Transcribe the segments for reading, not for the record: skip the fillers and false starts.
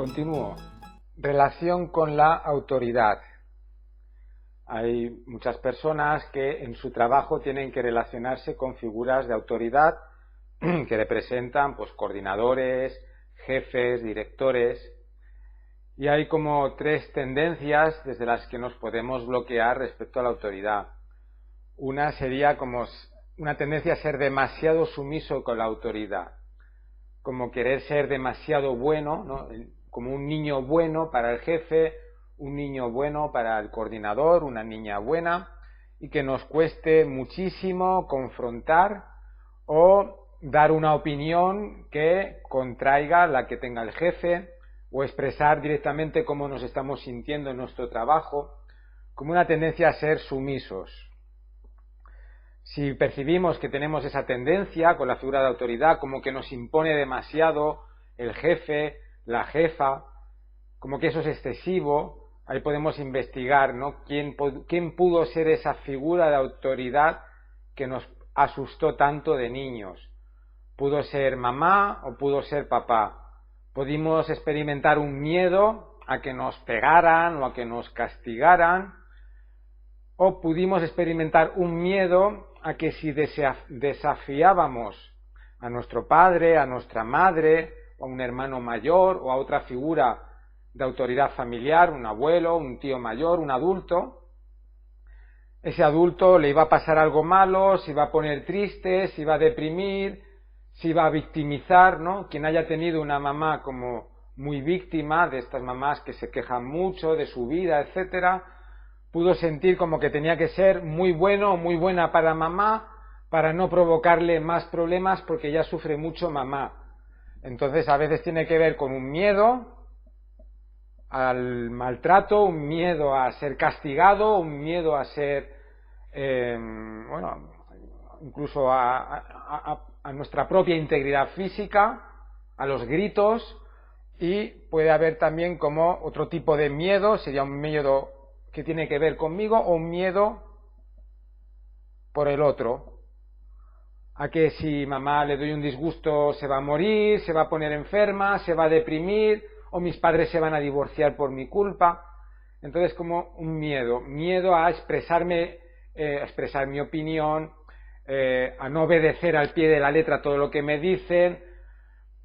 Continúo. Relación con la autoridad. Hay muchas personas que en su trabajo tienen que relacionarse con figuras de autoridad que representan pues, coordinadores, jefes, directores. Y hay como tres tendencias desde las que nos podemos bloquear respecto a la autoridad. Una sería como una tendencia a ser demasiado sumiso con la autoridad, como querer ser demasiado bueno, ¿no? Como un niño bueno para el jefe, un niño bueno para el coordinador, una niña buena, y que nos cueste muchísimo confrontar o dar una opinión que contraiga la que tenga el jefe, o expresar directamente cómo nos estamos sintiendo en nuestro trabajo, como una tendencia a ser sumisos. Si percibimos que tenemos esa tendencia con la figura de autoridad, como que nos impone demasiado el jefe, la jefa, como que eso es excesivo, ahí podemos investigar, ¿no? ¿Quién pudo ser esa figura de autoridad que nos asustó tanto de niños? ¿Pudo ser mamá o pudo ser papá? ¿Pudimos experimentar un miedo a que nos pegaran o a que nos castigaran? ¿O pudimos experimentar un miedo a que si desafiábamos a nuestro padre, a nuestra madre, a un hermano mayor o a otra figura de autoridad familiar, un abuelo, un tío mayor, un adulto, ese adulto le iba a pasar algo malo, se iba a poner triste, se iba a deprimir, se iba a victimizar, ¿no? Quien haya tenido una mamá como muy víctima, de estas mamás que se quejan mucho de su vida, etcétera, pudo sentir como que tenía que ser muy bueno o muy buena para mamá para no provocarle más problemas porque ya sufre mucho mamá. Entonces a veces tiene que ver con un miedo al maltrato, un miedo a ser castigado, un miedo a ser, incluso a nuestra propia integridad física, a los gritos, y puede haber también como otro tipo de miedo, sería un miedo que tiene que ver conmigo o un miedo por el otro, a que si mamá le doy un disgusto se va a morir, se va a poner enferma, se va a deprimir, o mis padres se van a divorciar por mi culpa. Entonces como un miedo a expresarme, expresar mi opinión, a no obedecer al pie de la letra todo lo que me dicen,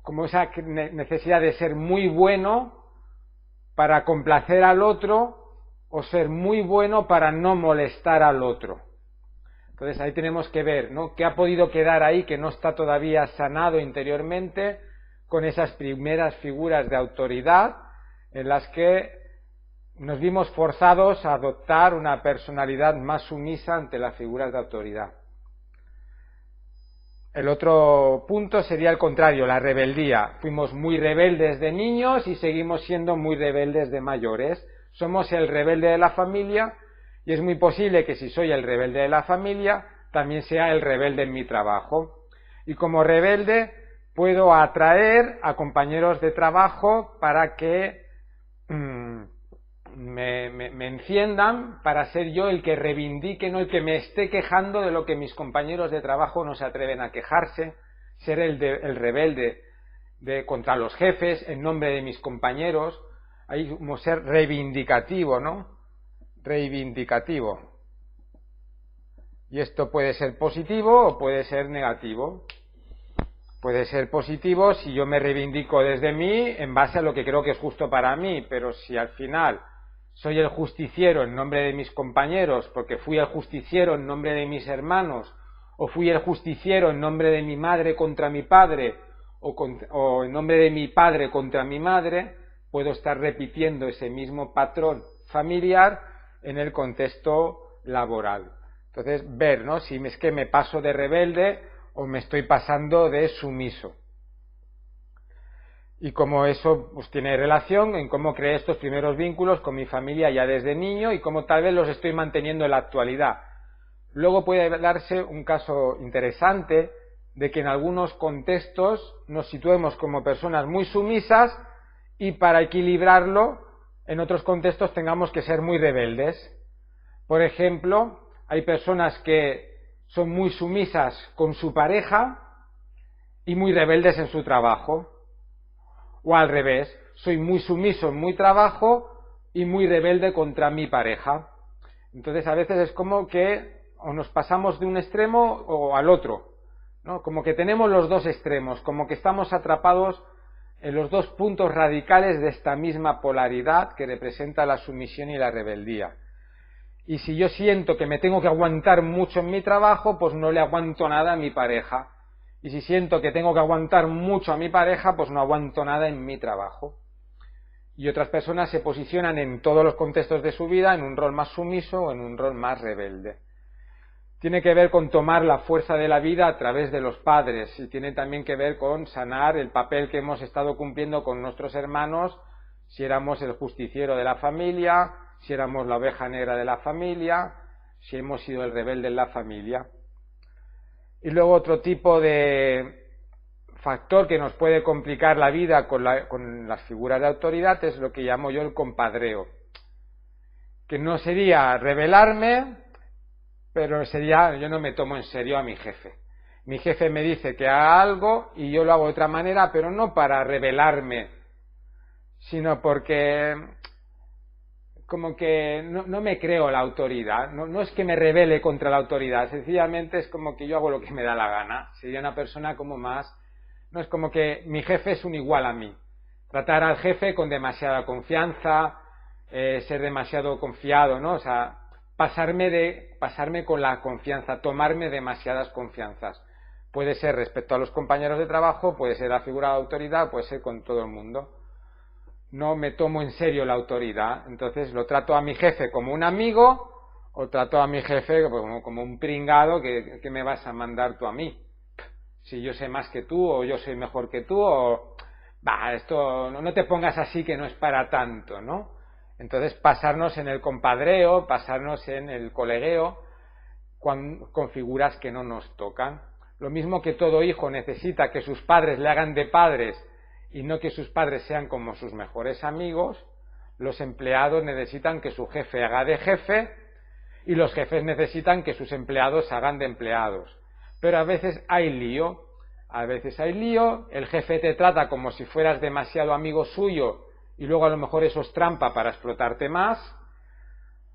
como esa necesidad de ser muy bueno para complacer al otro o ser muy bueno para no molestar al otro. Entonces ahí tenemos que ver, ¿no? ¿Qué ha podido quedar ahí que no está todavía sanado interiormente con esas primeras figuras de autoridad en las que nos vimos forzados a adoptar una personalidad más sumisa ante las figuras de autoridad? El otro punto sería el contrario, la rebeldía. Fuimos muy rebeldes de niños y seguimos siendo muy rebeldes de mayores. Somos el rebelde de la familia y es muy posible que si soy el rebelde de la familia, también sea el rebelde en mi trabajo. Y como rebelde puedo atraer a compañeros de trabajo para que me enciendan, para ser yo el que reivindique, no el que me esté quejando de lo que mis compañeros de trabajo no se atreven a quejarse, ser el rebelde contra los jefes en nombre de mis compañeros. Hay como ser reivindicativo, ¿no? Reivindicativo. Y esto puede ser positivo o puede ser negativo. Puede ser positivo si yo me reivindico desde mí en base a lo que creo que es justo para mí, pero si al final soy el justiciero en nombre de mis compañeros porque fui el justiciero en nombre de mis hermanos, o fui el justiciero en nombre de mi madre contra mi padre, o en nombre de mi padre contra mi madre, puedo estar repitiendo ese mismo patrón familiar en el contexto laboral. Entonces, ver, ¿no? Si es que me paso de rebelde o me estoy pasando de sumiso. Y cómo eso pues, tiene relación en cómo creé estos primeros vínculos con mi familia ya desde niño y cómo tal vez los estoy manteniendo en la actualidad. Luego puede darse un caso interesante de que en algunos contextos nos situemos como personas muy sumisas y para equilibrarlo en otros contextos tengamos que ser muy rebeldes. Por ejemplo, hay personas que son muy sumisas con su pareja y muy rebeldes en su trabajo. O al revés, soy muy sumiso en mi trabajo y muy rebelde contra mi pareja. Entonces a veces es como que o nos pasamos de un extremo o al otro, ¿no? Como que tenemos los dos extremos, como que estamos atrapados en los dos puntos radicales de esta misma polaridad que representa la sumisión y la rebeldía. Y si yo siento que me tengo que aguantar mucho en mi trabajo, pues no le aguanto nada a mi pareja. Y si siento que tengo que aguantar mucho a mi pareja, pues no aguanto nada en mi trabajo. Y otras personas se posicionan en todos los contextos de su vida en un rol más sumiso o en un rol más rebelde. Tiene que ver con tomar la fuerza de la vida a través de los padres y tiene también que ver con sanar el papel que hemos estado cumpliendo con nuestros hermanos, si éramos el justiciero de la familia, si éramos la oveja negra de la familia, si hemos sido el rebelde en la familia. Y luego otro tipo de factor que nos puede complicar la vida con las figuras de autoridad es lo que llamo yo el compadreo, que no sería rebelarme, pero sería, yo no me tomo en serio a mi jefe. Mi jefe me dice que haga algo y yo lo hago de otra manera, pero no para rebelarme, sino porque como que no me creo la autoridad, no es que me rebele contra la autoridad, sencillamente es como que yo hago lo que me da la gana. Sería una persona como más, no es como que mi jefe es un igual a mí. Tratar al jefe con demasiada confianza, ser demasiado confiado, ¿no? O sea, pasarme con la confianza, tomarme demasiadas confianzas. Puede ser respecto a los compañeros de trabajo, puede ser la figura de autoridad, puede ser con todo el mundo. No me tomo en serio la autoridad, entonces lo trato a mi jefe como un amigo o trato a mi jefe como un pringado que me vas a mandar tú a mí. Si yo sé más que tú o yo soy mejor que tú o... esto no te pongas así que no es para tanto, ¿no? Entonces pasarnos en el compadreo, pasarnos en el colegueo con figuras que no nos tocan. Lo mismo que todo hijo necesita que sus padres le hagan de padres y no que sus padres sean como sus mejores amigos, los empleados necesitan que su jefe haga de jefe y los jefes necesitan que sus empleados hagan de empleados. Pero a veces hay lío, el jefe te trata como si fueras demasiado amigo suyo y luego a lo mejor eso es trampa para explotarte más,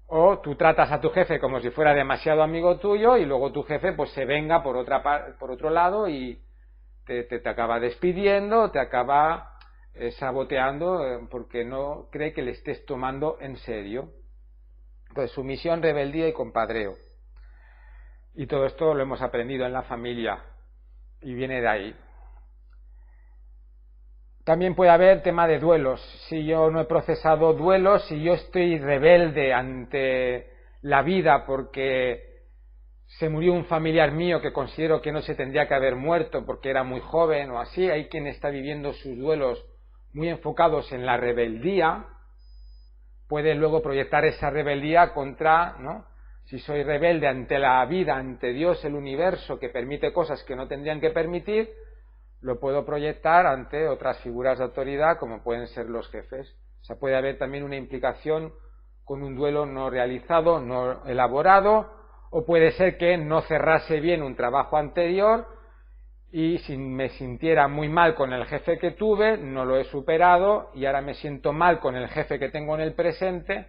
o tú tratas a tu jefe como si fuera demasiado amigo tuyo y luego tu jefe pues se venga por otro lado y te acaba despidiendo, te acaba saboteando porque no cree que le estés tomando en serio. Entonces, sumisión, rebeldía y compadreo. Y todo esto lo hemos aprendido en la familia y viene de ahí. También puede haber tema de duelos. Si yo no he procesado duelos, si yo estoy rebelde ante la vida porque se murió un familiar mío que considero que no se tendría que haber muerto porque era muy joven o así, hay quien está viviendo sus duelos muy enfocados en la rebeldía, puede luego proyectar esa rebeldía contra, ¿no? Si soy rebelde ante la vida, ante Dios, el universo, que permite cosas que no tendrían que permitir, lo puedo proyectar ante otras figuras de autoridad como pueden ser los jefes. O sea, puede haber también una implicación con un duelo no realizado, no elaborado, o puede ser que no cerrase bien un trabajo anterior y si me sintiera muy mal con el jefe que tuve, no lo he superado y ahora me siento mal con el jefe que tengo en el presente,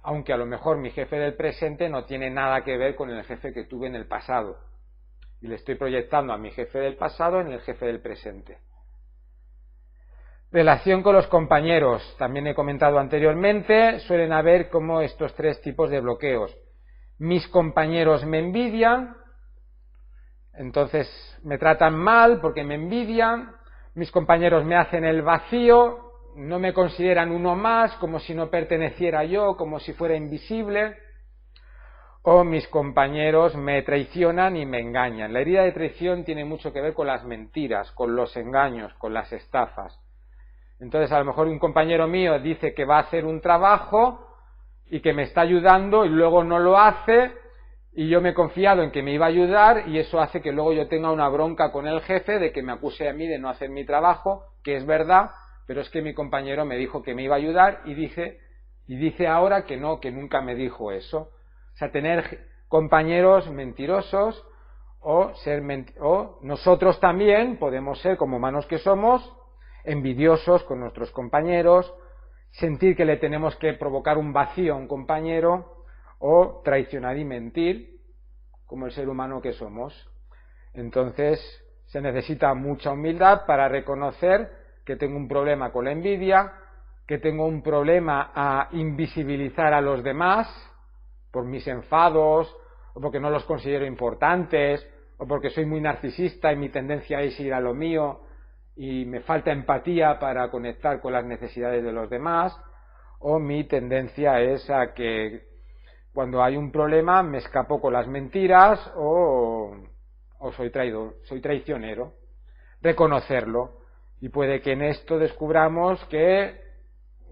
aunque a lo mejor mi jefe del presente no tiene nada que ver con el jefe que tuve en el pasado. Y le estoy proyectando a mi jefe del pasado en el jefe del presente. Relación con los compañeros. También he comentado anteriormente, suelen haber como estos tres tipos de bloqueos. Mis compañeros me envidian, entonces me tratan mal porque me envidian, mis compañeros me hacen el vacío, no me consideran uno más, como si no perteneciera yo, como si fuera invisible, o mis compañeros me traicionan y me engañan. La herida de traición tiene mucho que ver con las mentiras, con los engaños, con las estafas. Entonces a lo mejor un compañero mío dice que va a hacer un trabajo y que me está ayudando y luego no lo hace y yo me he confiado en que me iba a ayudar y eso hace que luego yo tenga una bronca con el jefe de que me acuse a mí de no hacer mi trabajo, que es verdad, pero es que mi compañero me dijo que me iba a ayudar y dice ahora que no, que nunca me dijo eso. O sea, tener compañeros mentirosos o nosotros también podemos ser, como humanos que somos, envidiosos con nuestros compañeros, sentir que le tenemos que provocar un vacío a un compañero o traicionar y mentir, como el ser humano que somos. Entonces se necesita mucha humildad para reconocer que tengo un problema con la envidia, que tengo un problema a invisibilizar a los demás por mis enfados, o porque no los considero importantes, o porque soy muy narcisista y mi tendencia es ir a lo mío y me falta empatía para conectar con las necesidades de los demás, o mi tendencia es a que cuando hay un problema me escapo con las mentiras o soy traidor, soy traicionero. Reconocerlo. Y puede que en esto descubramos que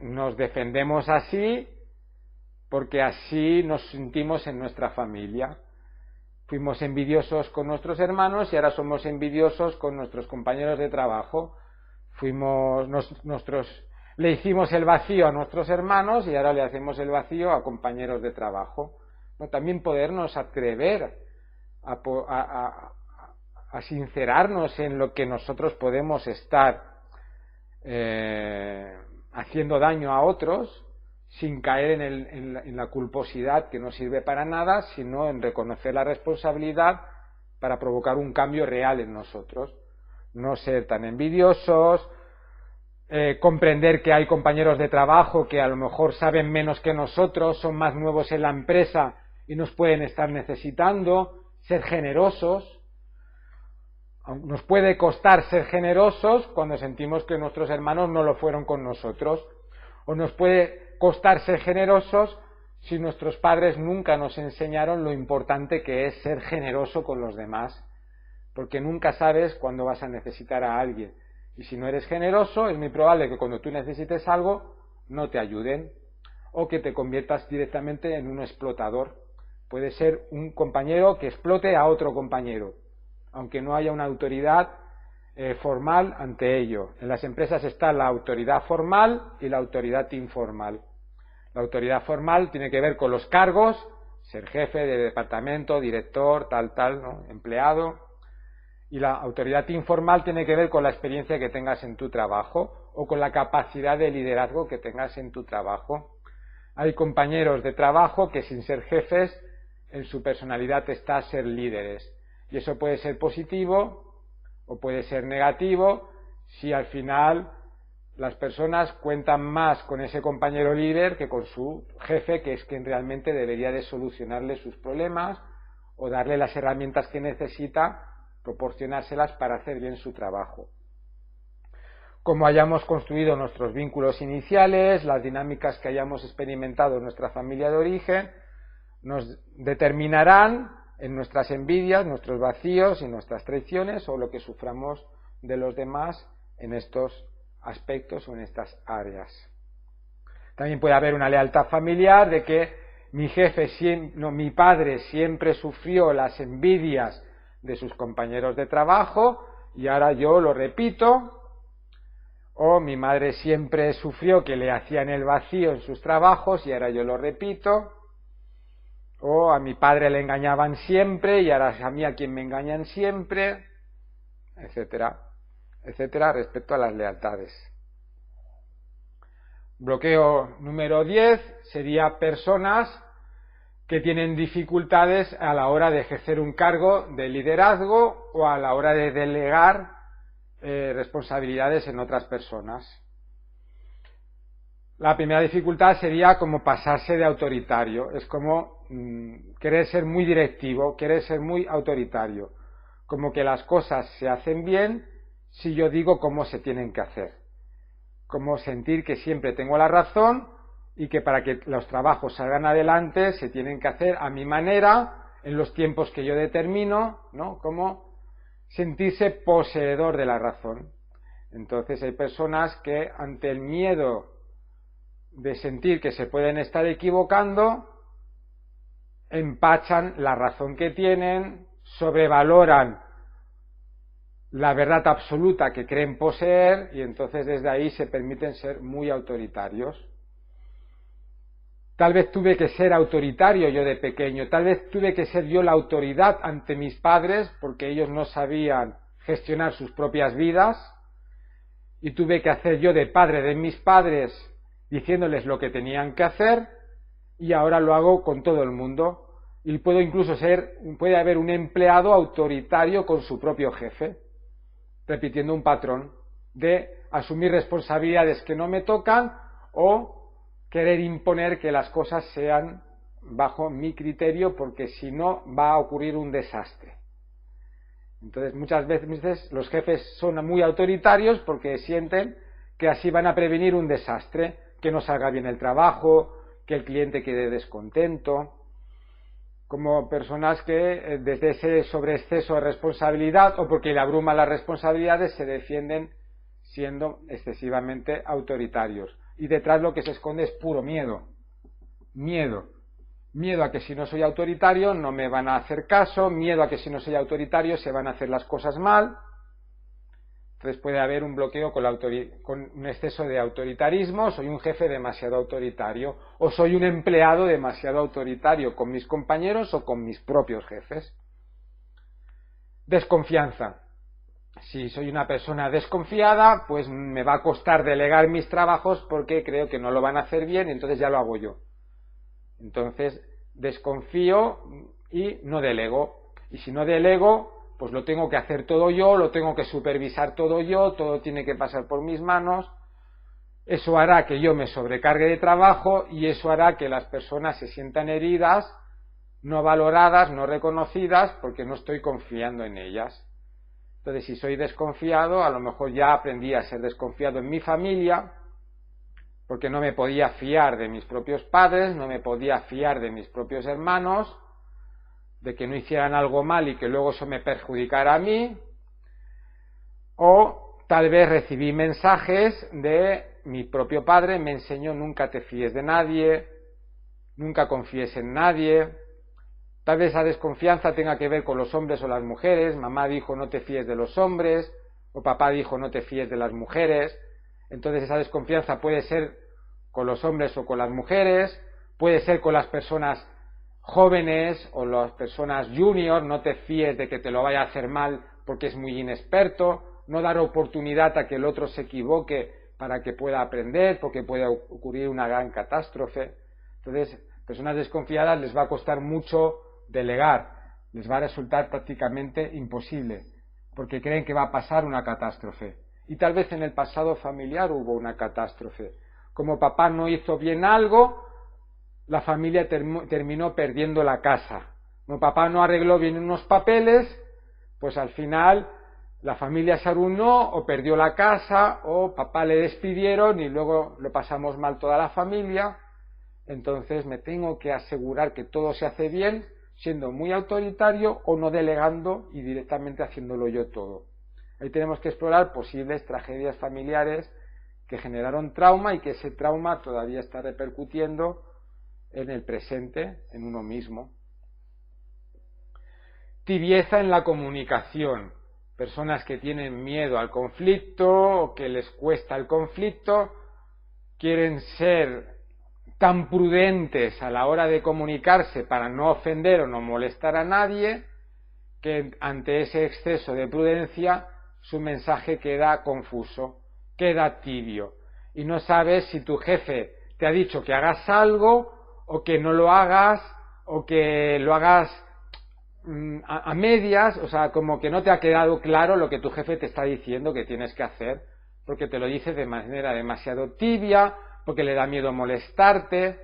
nos defendemos así porque así nos sentimos en nuestra familia. Fuimos envidiosos con nuestros hermanos y ahora somos envidiosos con nuestros compañeros de trabajo. Le hicimos el vacío a nuestros hermanos y ahora le hacemos el vacío a compañeros de trabajo. ¿No? También podernos atrever a sincerarnos en lo que nosotros podemos estar haciendo daño a otros, sin caer en la culposidad que no sirve para nada, sino en reconocer la responsabilidad para provocar un cambio real en nosotros. No ser tan envidiosos, comprender que hay compañeros de trabajo que a lo mejor saben menos que nosotros, son más nuevos en la empresa y nos pueden estar necesitando, ser generosos. Nos puede costar ser generosos cuando sentimos que nuestros hermanos no lo fueron con nosotros, o nos puede costar ser generosos si nuestros padres nunca nos enseñaron lo importante que es ser generoso con los demás, porque nunca sabes cuándo vas a necesitar a alguien, y si no eres generoso es muy probable que cuando tú necesites algo no te ayuden, o que te conviertas directamente en un explotador. Puede ser un compañero que explote a otro compañero, aunque no haya una autoridad formal ante ello. En las empresas está la autoridad formal y la autoridad informal. La autoridad formal tiene que ver con los cargos, ser jefe de departamento, director, tal, ¿no? Empleado. Y la autoridad informal tiene que ver con la experiencia que tengas en tu trabajo o con la capacidad de liderazgo que tengas en tu trabajo. Hay compañeros de trabajo que sin ser jefes, en su personalidad está ser líderes. Y eso puede ser positivo o puede ser negativo si al final las personas cuentan más con ese compañero líder que con su jefe, que es quien realmente debería de solucionarle sus problemas o darle las herramientas que necesita, proporcionárselas para hacer bien su trabajo. Como hayamos construido nuestros vínculos iniciales, las dinámicas que hayamos experimentado en nuestra familia de origen, nos determinarán en nuestras envidias, nuestros vacíos y nuestras traiciones o lo que suframos de los demás en estos aspectos o en estas áreas. También puede haber una lealtad familiar de que mi padre siempre sufrió las envidias de sus compañeros de trabajo y ahora yo lo repito, o mi madre siempre sufrió que le hacían el vacío en sus trabajos y ahora yo lo repito, o a mi padre le engañaban siempre y ahora es a mí a quien me engañan siempre, etcétera, etcétera, respecto a las lealtades. Bloqueo número 10 sería personas que tienen dificultades a la hora de ejercer un cargo de liderazgo o a la hora de delegar responsabilidades en otras personas. La primera dificultad sería como pasarse de autoritario, es como querer ser muy directivo, querer ser muy autoritario, como que las cosas se hacen bien si yo digo cómo se tienen que hacer, como sentir que siempre tengo la razón y que para que los trabajos salgan adelante se tienen que hacer a mi manera, en los tiempos que yo determino, ¿no? Como sentirse poseedor de la razón. Entonces hay personas que ante el miedo de sentir que se pueden estar equivocando, empachan la razón que tienen, sobrevaloran la verdad absoluta que creen poseer y entonces desde ahí se permiten ser muy autoritarios. Tal vez tuve que ser autoritario yo de pequeño, tal vez tuve que ser yo la autoridad ante mis padres porque ellos no sabían gestionar sus propias vidas y tuve que hacer yo de padre de mis padres diciéndoles lo que tenían que hacer, y ahora lo hago con todo el mundo. Y puede haber un empleado autoritario con su propio jefe, repitiendo un patrón de asumir responsabilidades que no me tocan o querer imponer que las cosas sean bajo mi criterio, porque si no va a ocurrir un desastre. Entonces muchas veces los jefes son muy autoritarios porque sienten que así van a prevenir un desastre, que no salga bien el trabajo, que el cliente quede descontento, como personas que desde ese sobreexceso de responsabilidad o porque le abruman las responsabilidades se defienden siendo excesivamente autoritarios. Y detrás lo que se esconde es puro miedo. Miedo a que si no soy autoritario no me van a hacer caso, miedo a que si no soy autoritario se van a hacer las cosas mal. Entonces puede haber un bloqueo con un exceso de autoritarismo. Soy un jefe demasiado autoritario o soy un empleado demasiado autoritario con mis compañeros o con mis propios jefes. Desconfianza. Si soy una persona desconfiada, pues me va a costar delegar mis trabajos porque creo que no lo van a hacer bien, y entonces ya lo hago yo. Entonces desconfío y no delego. Y si no delego, pues lo tengo que hacer todo yo, lo tengo que supervisar todo yo, todo tiene que pasar por mis manos. Eso hará que yo me sobrecargue de trabajo y eso hará que las personas se sientan heridas, no valoradas, no reconocidas, porque no estoy confiando en ellas. Entonces, si soy desconfiado, a lo mejor ya aprendí a ser desconfiado en mi familia, porque no me podía fiar de mis propios padres, no me podía fiar de mis propios hermanos, de que no hicieran algo mal y que luego eso me perjudicara a mí, o tal vez recibí mensajes de mi propio padre, me enseñó: nunca te fíes de nadie, nunca confíes en nadie. Tal vez esa desconfianza tenga que ver con los hombres o las mujeres. Mamá dijo: no te fíes de los hombres, o papá dijo: no te fíes de las mujeres. Entonces esa desconfianza puede ser con los hombres o con las mujeres, puede ser con las personas jóvenes o las personas junior: no te fíes de que te lo vaya a hacer mal porque es muy inexperto, no dar oportunidad a que el otro se equivoque para que pueda aprender, porque puede ocurrir una gran catástrofe. Entonces, personas desconfiadas les va a costar mucho delegar, les va a resultar prácticamente imposible, porque creen que va a pasar una catástrofe. Y tal vez en el pasado familiar hubo una catástrofe. Como papá no hizo bien algo, la familia terminó perdiendo la casa. Como papá no arregló bien unos papeles, pues al final la familia se arruinó o perdió la casa, o papá le despidieron y luego lo pasamos mal toda la familia. Entonces me tengo que asegurar que todo se hace bien, siendo muy autoritario o no delegando y directamente haciéndolo yo todo. Ahí tenemos que explorar posibles tragedias familiares que generaron trauma y que ese trauma todavía está repercutiendo en el presente, en uno mismo. Tibieza en la comunicación. Personas que tienen miedo al conflicto o que les cuesta el conflicto, quieren ser tan prudentes a la hora de comunicarse para no ofender o no molestar a nadie, que ante ese exceso de prudencia su mensaje queda confuso, queda tibio, y no sabes si tu jefe te ha dicho que hagas algo o que no lo hagas, o que lo hagas a medias, o sea, como que no te ha quedado claro lo que tu jefe te está diciendo que tienes que hacer, porque te lo dice de manera demasiado tibia, porque le da miedo molestarte,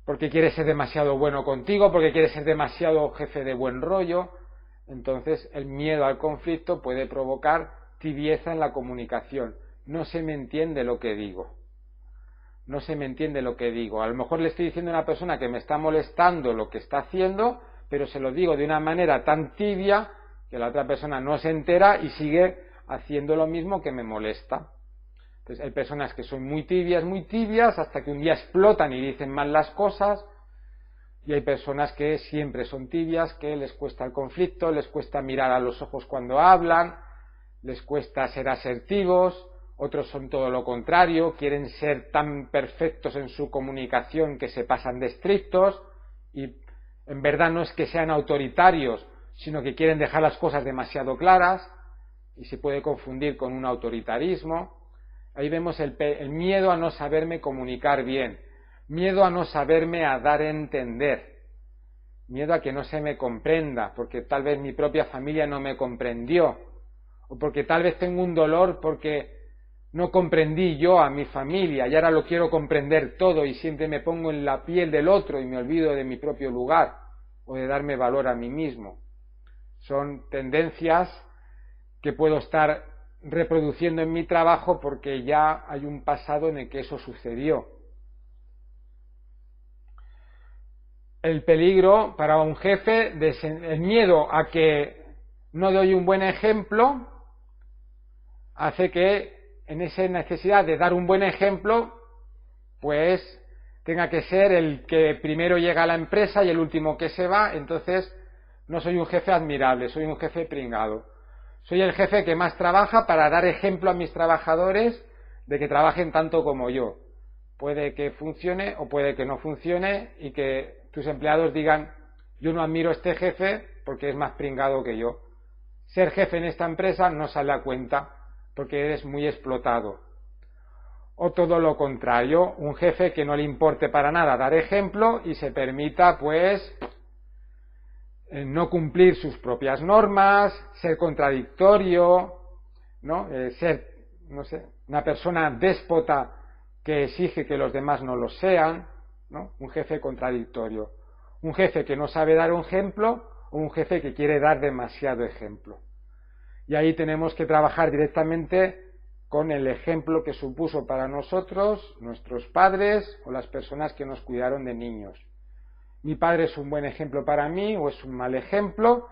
porque quiere ser demasiado bueno contigo, porque quiere ser demasiado jefe de buen rollo. Entonces el miedo al conflicto puede provocar tibieza en la comunicación. No se me entiende lo que digo. No se me entiende lo que digo. A lo mejor le estoy diciendo a una persona que me está molestando lo que está haciendo, pero se lo digo de una manera tan tibia que la otra persona no se entera y sigue haciendo lo mismo que me molesta. Entonces hay personas que son muy tibias, hasta que un día explotan y dicen mal las cosas, y hay personas que siempre son tibias, que les cuesta el conflicto, les cuesta mirar a los ojos cuando hablan, les cuesta ser asertivos. Otros son todo lo contrario, quieren ser tan perfectos en su comunicación que se pasan de estrictos, y en verdad no es que sean autoritarios, sino que quieren dejar las cosas demasiado claras. y se puede confundir con un autoritarismo. Ahí vemos el miedo a no saberme comunicar bien, miedo a no saberme a dar a entender, miedo a que no se me comprenda, porque tal vez mi propia familia no me comprendió, o porque tal vez tengo un dolor porque no comprendí yo a mi familia y ahora lo quiero comprender todo y siempre me pongo en la piel del otro y me olvido de mi propio lugar o de darme valor a mí mismo. Son tendencias que puedo estar reproduciendo en mi trabajo porque ya hay un pasado en el que eso sucedió. El peligro para un jefe, el miedo a que no doy un buen ejemplo, hace que en esa necesidad de dar un buen ejemplo, pues tenga que ser el que primero llega a la empresa y el último que se va. Entonces no soy un jefe admirable, soy un jefe pringado. Soy el jefe que más trabaja para dar ejemplo a mis trabajadores de que trabajen tanto como yo. Puede que funcione o puede que no funcione y que tus empleados digan: yo no admiro a este jefe porque es más pringado que yo. Ser jefe en esta empresa no sale a cuenta porque eres muy explotado. O todo lo contrario, un jefe que no le importe para nada dar ejemplo y se permita pues no cumplir sus propias normas, ser contradictorio, ¿no? Ser, no sé, una persona déspota que exige que los demás no lo sean, ¿no? Un jefe contradictorio. Un jefe que no sabe dar un ejemplo o un jefe que quiere dar demasiado ejemplo. Y ahí tenemos que trabajar directamente con el ejemplo que supuso para nosotros, nuestros padres o las personas que nos cuidaron de niños. Mi padre es un buen ejemplo para mí o es un mal ejemplo,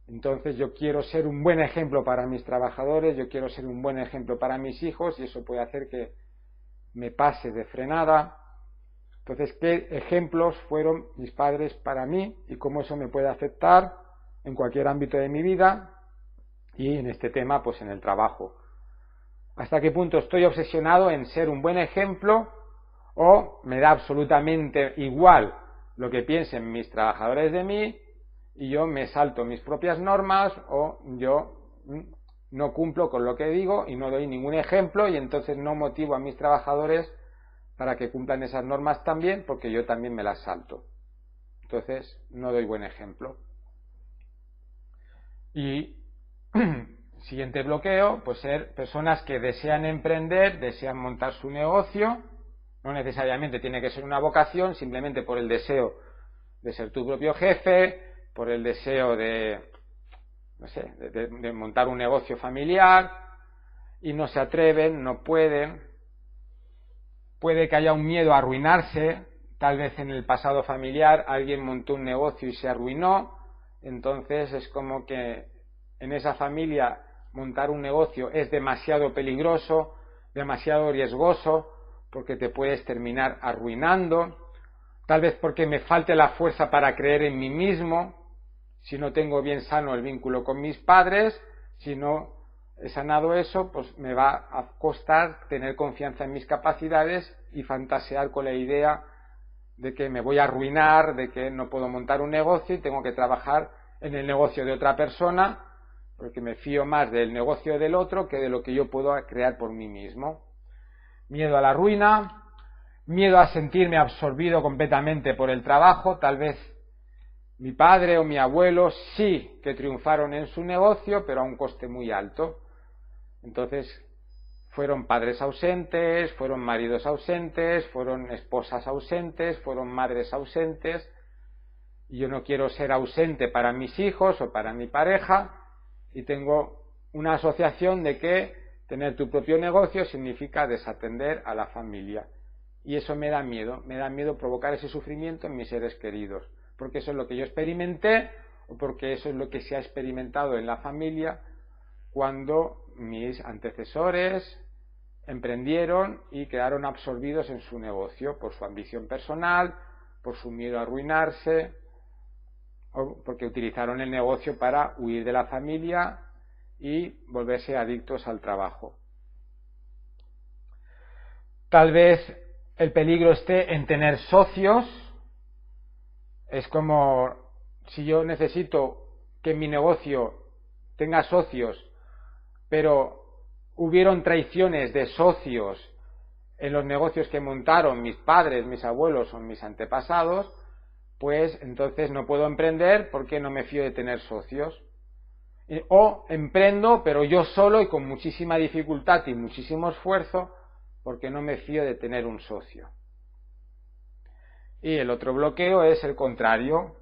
entonces yo quiero ser un buen ejemplo para mis trabajadores, yo quiero ser un buen ejemplo para mis hijos y eso puede hacer que me pase de frenada. Entonces, ¿qué ejemplos fueron mis padres para mí y cómo eso me puede afectar en cualquier ámbito de mi vida y en este tema, pues en el trabajo? ¿Hasta qué punto estoy obsesionado en ser un buen ejemplo o me da absolutamente igual lo que piensen mis trabajadores de mí y yo me salto mis propias normas o yo no cumplo con lo que digo y no doy ningún ejemplo y entonces no motivo a mis trabajadores para que cumplan esas normas también porque yo también me las salto? Entonces no doy buen ejemplo. Y siguiente bloqueo, pues ser personas que desean emprender, desean montar su negocio. No necesariamente tiene que ser una vocación, simplemente por el deseo de ser tu propio jefe, por el deseo de, no sé, de montar un negocio familiar y no se atreven, no pueden. Puede que haya un miedo a arruinarse, tal vez en el pasado familiar alguien montó un negocio y se arruinó, entonces es como que en esa familia montar un negocio es demasiado peligroso, demasiado riesgoso, porque te puedes terminar arruinando, tal vez porque me falte la fuerza para creer en mí mismo, si no tengo bien sano el vínculo con mis padres, si no he sanado eso, pues me va a costar tener confianza en mis capacidades y fantasear con la idea de que me voy a arruinar, de que no puedo montar un negocio y tengo que trabajar en el negocio de otra persona, porque me fío más del negocio del otro que de lo que yo puedo crear por mí mismo. Miedo a la ruina, miedo a sentirme absorbido completamente por el trabajo. Tal vez mi padre o mi abuelo sí que triunfaron en su negocio, pero a un coste muy alto. Entonces fueron padres ausentes, fueron maridos ausentes, fueron esposas ausentes, fueron madres ausentes, y yo no quiero ser ausente para mis hijos o para mi pareja, y tengo una asociación de que tener tu propio negocio significa desatender a la familia, y eso me da miedo provocar ese sufrimiento en mis seres queridos, porque eso es lo que yo experimenté o porque eso es lo que se ha experimentado en la familia cuando mis antecesores emprendieron y quedaron absorbidos en su negocio por su ambición personal, por su miedo a arruinarse, o porque utilizaron el negocio para huir de la familia y volverse adictos al trabajo. Tal vez el peligro esté en tener socios. Es como si yo necesito que mi negocio tenga socios pero hubieron traiciones de socios en los negocios que montaron mis padres, mis abuelos o mis antepasados, pues entonces no puedo emprender porque no me fío de tener socios. O emprendo, pero yo solo y con muchísima dificultad y muchísimo esfuerzo, porque no me fío de tener un socio. Y el otro bloqueo es el contrario,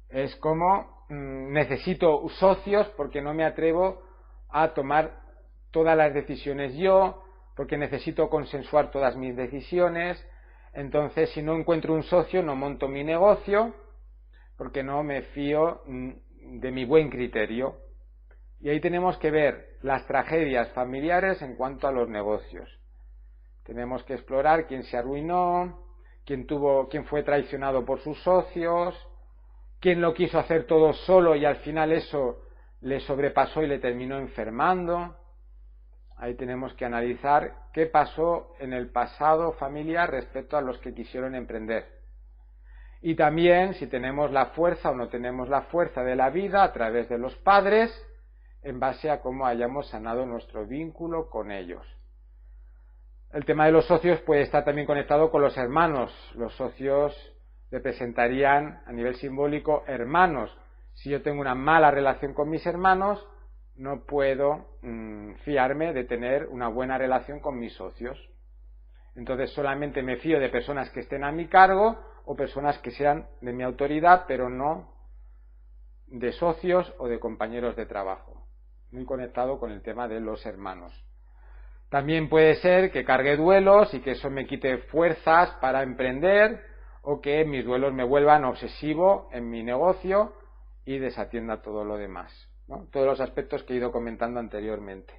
es como necesito socios porque no me atrevo a tomar todas las decisiones yo, porque necesito consensuar todas mis decisiones. Entonces, si no encuentro un socio, no monto mi negocio, porque no me fío de mi buen criterio. Y ahí tenemos que ver las tragedias familiares en cuanto a los negocios. Tenemos que explorar quién se arruinó, quién fue traicionado por sus socios, quién lo quiso hacer todo solo y al final eso le sobrepasó y le terminó enfermando. Ahí tenemos que analizar qué pasó en el pasado familiar respecto a los que quisieron emprender. Y también si tenemos la fuerza o no tenemos la fuerza de la vida a través de los padres, en base a cómo hayamos sanado nuestro vínculo con ellos. El tema de los socios puede estar también conectado con los hermanos. Los socios representarían a nivel simbólico hermanos. Si yo tengo una mala relación con mis hermanos, no puedo fiarme de tener una buena relación con mis socios. Entonces solamente me fío de personas que estén a mi cargo o personas que sean de mi autoridad, pero no de socios o de compañeros de trabajo. Muy conectado con el tema de los hermanos. También puede ser que cargue duelos y que eso me quite fuerzas para emprender, o que mis duelos me vuelvan obsesivo en mi negocio y desatienda todo lo demás, ¿no? Todos los aspectos que he ido comentando anteriormente.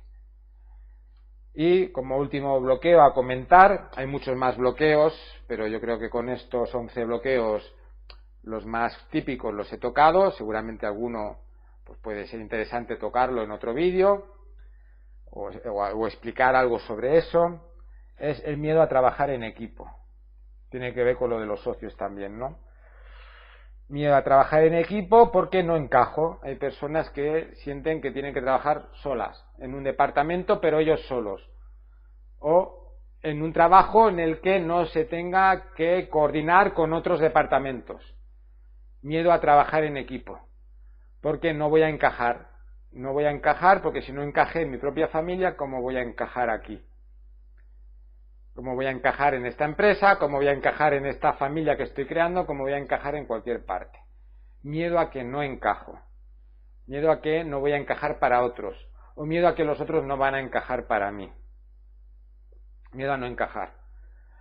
Y como último bloqueo a comentar, hay muchos más bloqueos, pero yo creo que con estos 11 bloqueos los más típicos los he tocado. Seguramente alguno pues puede ser interesante tocarlo en otro vídeo o explicar algo sobre eso. Es el miedo a trabajar en equipo. Tiene que ver con lo de los socios también, ¿no? Miedo a trabajar en equipo porque no encajo. Hay personas que sienten que tienen que trabajar solas en un departamento, pero ellos solos. O en un trabajo en el que no se tenga que coordinar con otros departamentos. Miedo a trabajar en equipo. Porque no voy a encajar. No voy a encajar porque si no encajé en mi propia familia, ¿cómo voy a encajar aquí? ¿Cómo voy a encajar en esta empresa? ¿Cómo voy a encajar en esta familia que estoy creando? ¿Cómo voy a encajar en cualquier parte? Miedo a que no encajo. Miedo a que no voy a encajar para otros. O miedo a que los otros no van a encajar para mí. Miedo a no encajar.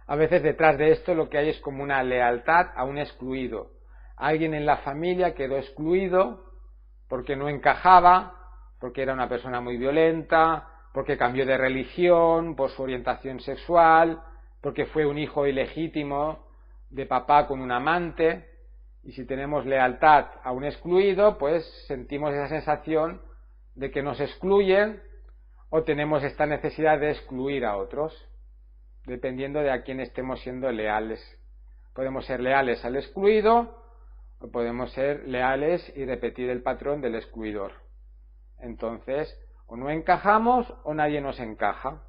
A veces detrás de esto lo que hay es como una lealtad a un excluido. Alguien en la familia quedó excluido porque no encajaba, porque era una persona muy violenta, porque cambió de religión, por su orientación sexual, porque fue un hijo ilegítimo de papá con un amante. Y si tenemos lealtad a un excluido, pues sentimos esa sensación de que nos excluyen, o tenemos esta necesidad de excluir a otros, dependiendo de a quién estemos siendo leales. Podemos ser leales al excluido, o podemos ser leales y repetir el patrón del excluidor. Entonces, o no encajamos o nadie nos encaja.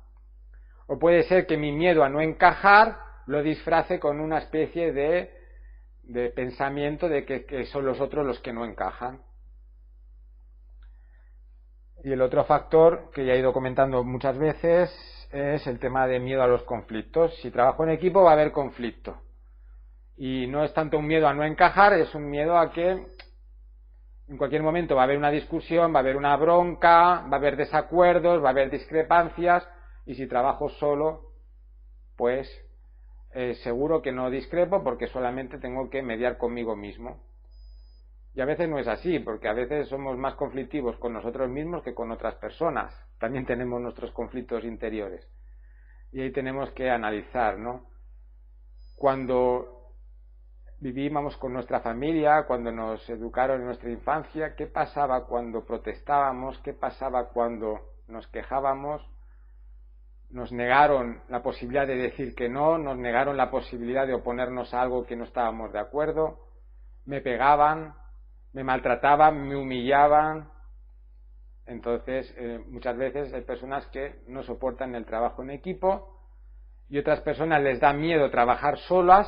O puede ser que mi miedo a no encajar lo disfrace con una especie de pensamiento de que son los otros los que no encajan. Y el otro factor que ya he ido comentando muchas veces es el tema de miedo a los conflictos. Si trabajo en equipo va a haber conflicto. Y no es tanto un miedo a no encajar, es un miedo a que en cualquier momento va a haber una discusión, va a haber una bronca, va a haber desacuerdos, va a haber discrepancias, y si trabajo solo, pues seguro que no discrepo porque solamente tengo que mediar conmigo mismo. Y a veces no es así, porque a veces somos más conflictivos con nosotros mismos que con otras personas. También tenemos nuestros conflictos interiores. Y ahí tenemos que analizar, ¿no? Cuando vivíamos con nuestra familia, cuando nos educaron en nuestra infancia, ¿qué pasaba cuando protestábamos? ¿Qué pasaba cuando nos quejábamos? Nos negaron la posibilidad de decir que no, nos negaron la posibilidad de oponernos a algo que no estábamos de acuerdo, me pegaban, me maltrataban, me humillaban, Entonces, muchas veces hay personas que no soportan el trabajo en equipo y otras personas les da miedo trabajar solas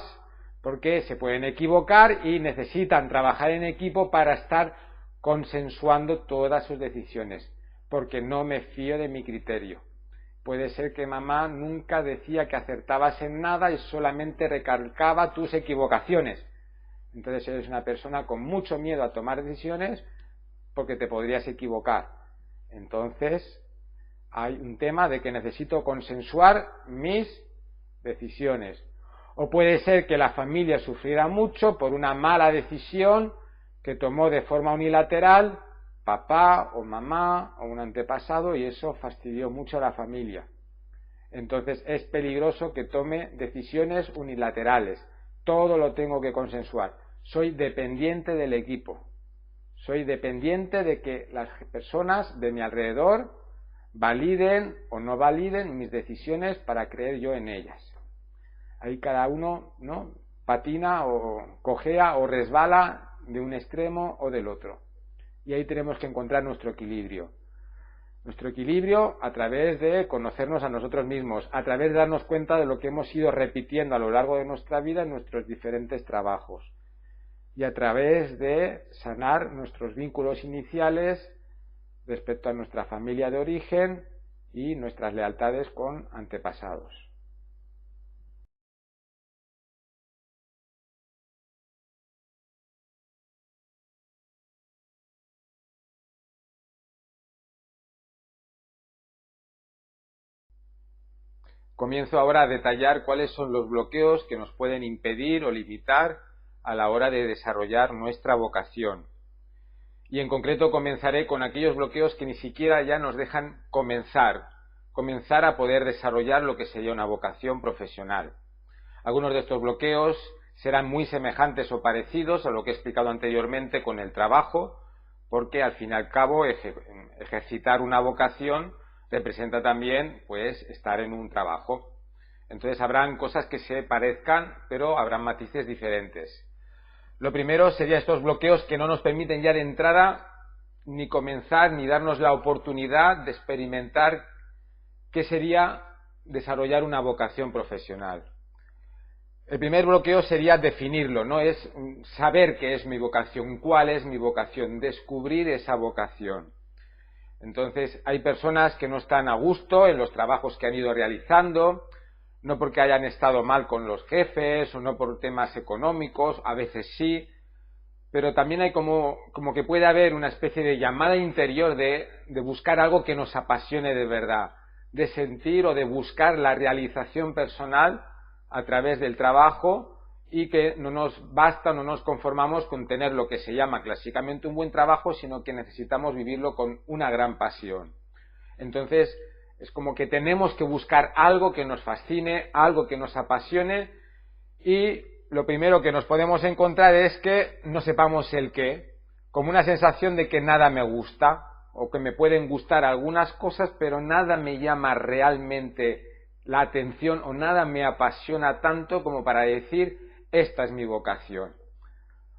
porque se pueden equivocar y necesitan trabajar en equipo para estar consensuando todas sus decisiones, porque no me fío de mi criterio. Puede ser que mamá nunca decía que acertabas en nada y solamente recalcaba tus equivocaciones. Entonces eres una persona con mucho miedo a tomar decisiones porque te podrías equivocar. Entonces hay un tema de que necesito consensuar mis decisiones. O puede ser que la familia sufriera mucho por una mala decisión que tomó de forma unilateral papá o mamá o un antepasado y eso fastidió mucho a la familia. Entonces es peligroso que tome decisiones unilaterales. Todo lo tengo que consensuar. Soy dependiente del equipo. Soy dependiente de que las personas de mi alrededor validen o no validen mis decisiones para creer yo en ellas. Ahí cada uno, ¿no?, patina o cojea o resbala de un extremo o del otro. Y ahí tenemos que encontrar nuestro equilibrio. Nuestro equilibrio a través de conocernos a nosotros mismos, a través de darnos cuenta de lo que hemos ido repitiendo a lo largo de nuestra vida en nuestros diferentes trabajos. Y a través de sanar nuestros vínculos iniciales respecto a nuestra familia de origen y nuestras lealtades con antepasados. Comienzo ahora a detallar cuáles son los bloqueos que nos pueden impedir o limitar a la hora de desarrollar nuestra vocación. Y en concreto comenzaré con aquellos bloqueos que ni siquiera ya nos dejan comenzar a poder desarrollar lo que sería una vocación profesional. Algunos de estos bloqueos serán muy semejantes o parecidos a lo que he explicado anteriormente con el trabajo, porque al fin y al cabo ejercitar una vocación representa también pues estar en un trabajo. Entonces habrán cosas que se parezcan, pero habrán matices diferentes. Lo primero serían estos bloqueos que no nos permiten ya de entrada ni comenzar ni darnos la oportunidad de experimentar qué sería desarrollar una vocación profesional. El primer bloqueo sería definirlo, no es saber qué es mi vocación, cuál es mi vocación, descubrir esa vocación. Entonces hay personas que no están a gusto en los trabajos que han ido realizando, no porque hayan estado mal con los jefes o no por temas económicos, a veces sí, pero también hay como que puede haber una especie de llamada interior de buscar algo que nos apasione de verdad, de sentir o de buscar la realización personal a través del trabajo y que no nos basta, no nos conformamos con tener lo que se llama clásicamente un buen trabajo, sino que necesitamos vivirlo con una gran pasión. Entonces, es como que tenemos que buscar algo que nos fascine, algo que nos apasione y lo primero que nos podemos encontrar es que no sepamos el qué, como una sensación de que nada me gusta o que me pueden gustar algunas cosas, pero nada me llama realmente la atención o nada me apasiona tanto como para decir esta es mi vocación.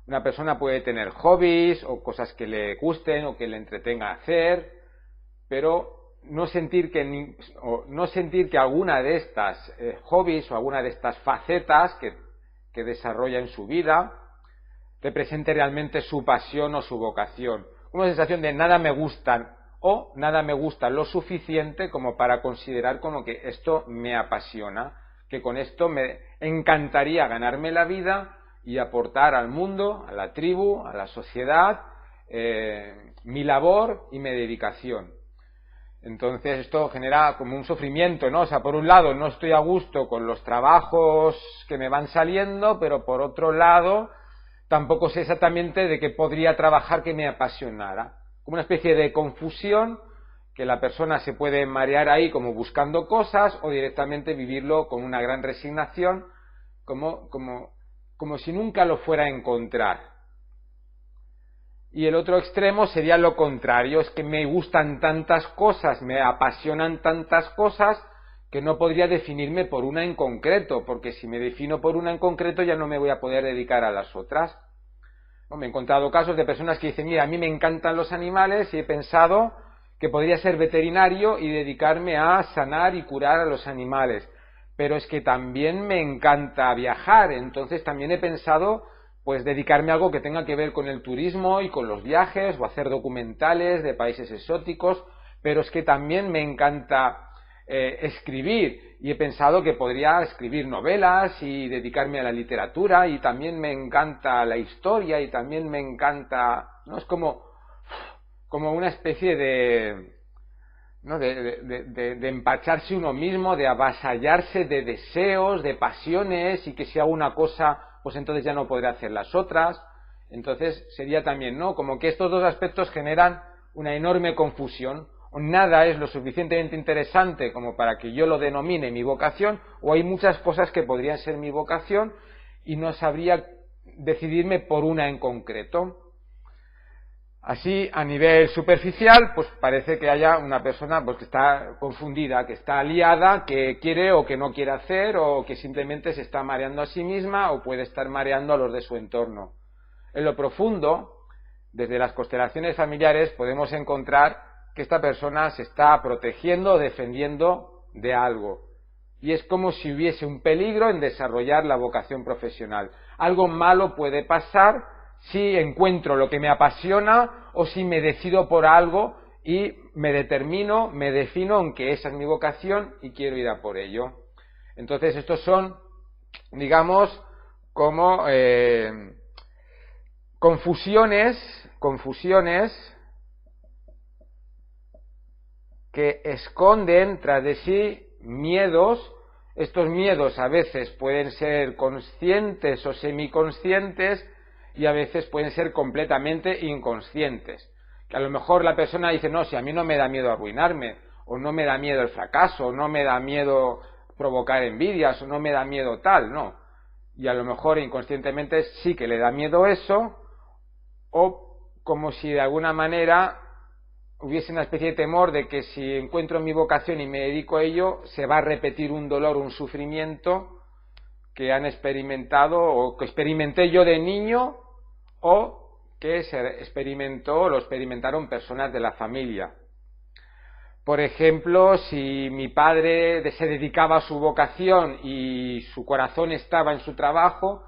Una persona puede tener hobbies o cosas que le gusten o que le entretenga hacer, pero no sentir que alguna de estas hobbies o alguna de estas facetas que desarrolla en su vida represente realmente su pasión o su vocación. Una sensación de nada me gustan o nada me gusta lo suficiente como para considerar como que esto me apasiona, que con esto me encantaría ganarme la vida y aportar al mundo, a la tribu, a la sociedad, mi labor y mi dedicación. Entonces esto genera como un sufrimiento, ¿no? O sea, por un lado no estoy a gusto con los trabajos que me van saliendo, pero por otro lado tampoco sé exactamente de qué podría trabajar que me apasionara. Como una especie de confusión que la persona se puede marear ahí como buscando cosas o directamente vivirlo con una gran resignación como si nunca lo fuera a encontrar. Y el otro extremo sería lo contrario, es que me gustan tantas cosas, me apasionan tantas cosas que no podría definirme por una en concreto, porque si me defino por una en concreto ya no me voy a poder dedicar a las otras. Me he encontrado casos de personas que dicen, mira, a mí me encantan los animales y he pensado que podría ser veterinario y dedicarme a sanar y curar a los animales. Pero es que también me encanta viajar, entonces también he pensado pues dedicarme a algo que tenga que ver con el turismo y con los viajes, o hacer documentales de países exóticos, pero es que también me encanta escribir, y he pensado que podría escribir novelas y dedicarme a la literatura, y también me encanta la historia, y también me encanta, ¿no? Es como una especie de, ¿no? de empacharse uno mismo, de avasallarse de deseos, de pasiones, y que si hago una cosa, pues entonces ya no podré hacer las otras. Entonces sería también, ¿no? Como que estos dos aspectos generan una enorme confusión. O nada es lo suficientemente interesante como para que yo lo denomine mi vocación, o hay muchas cosas que podrían ser mi vocación y no sabría decidirme por una en concreto. Así, a nivel superficial, pues parece que haya una persona pues, que está confundida, que está liada, que quiere o que no quiere hacer, o que simplemente se está mareando a sí misma, o puede estar mareando a los de su entorno. En lo profundo, desde las constelaciones familiares, podemos encontrar que esta persona se está protegiendo o defendiendo de algo. Y es como si hubiese un peligro en desarrollar la vocación profesional. Algo malo puede pasar si encuentro lo que me apasiona o si me decido por algo y me determino, me defino en que esa es mi vocación y quiero ir a por ello. Entonces estos son, digamos, como confusiones que esconden tras de sí miedos. Estos miedos a veces pueden ser conscientes o semiconscientes, y a veces pueden ser completamente inconscientes. Que a lo mejor la persona dice, no, si a mí no me da miedo arruinarme, o no me da miedo el fracaso, o no me da miedo provocar envidias, o no me da miedo tal, no. Y a lo mejor inconscientemente sí que le da miedo eso, o como si de alguna manera hubiese una especie de temor de que si encuentro mi vocación y me dedico a ello, se va a repetir un dolor, un sufrimiento que han experimentado o que experimenté yo de niño, o que lo experimentaron personas de la familia. Por ejemplo, si mi padre se dedicaba a su vocación y su corazón estaba en su trabajo,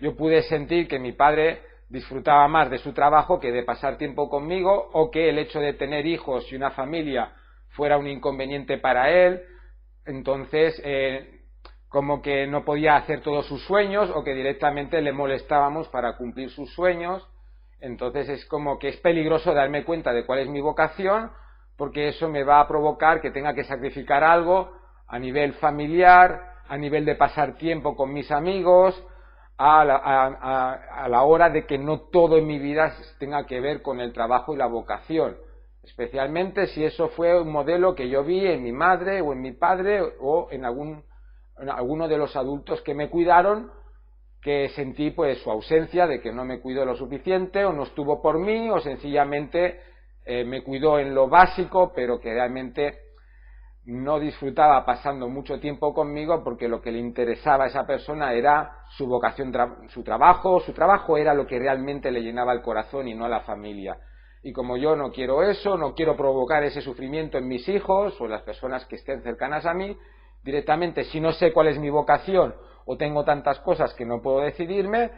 yo pude sentir que mi padre disfrutaba más de su trabajo que de pasar tiempo conmigo, o que el hecho de tener hijos y una familia fuera un inconveniente para él. Entonces, como que no podía hacer todos sus sueños, o que directamente le molestábamos para cumplir sus sueños. Entonces es como que es peligroso darme cuenta de cuál es mi vocación, porque eso me va a provocar que tenga que sacrificar algo a nivel familiar, a nivel de pasar tiempo con mis amigos, a la hora de que no todo en mi vida tenga que ver con el trabajo y la vocación, especialmente si eso fue un modelo que yo vi en mi madre o en mi padre o en alguno de los adultos que me cuidaron, que sentí pues su ausencia, de que no me cuidó lo suficiente, o no estuvo por mí, o sencillamente me cuidó en lo básico, pero que realmente no disfrutaba pasando mucho tiempo conmigo, porque lo que le interesaba a esa persona era su vocación, su trabajo era lo que realmente le llenaba el corazón y no a la familia. Y como yo no quiero eso, no quiero provocar ese sufrimiento en mis hijos o en las personas que estén cercanas a mí, directamente, si no sé cuál es mi vocación o tengo tantas cosas que no puedo decidirme,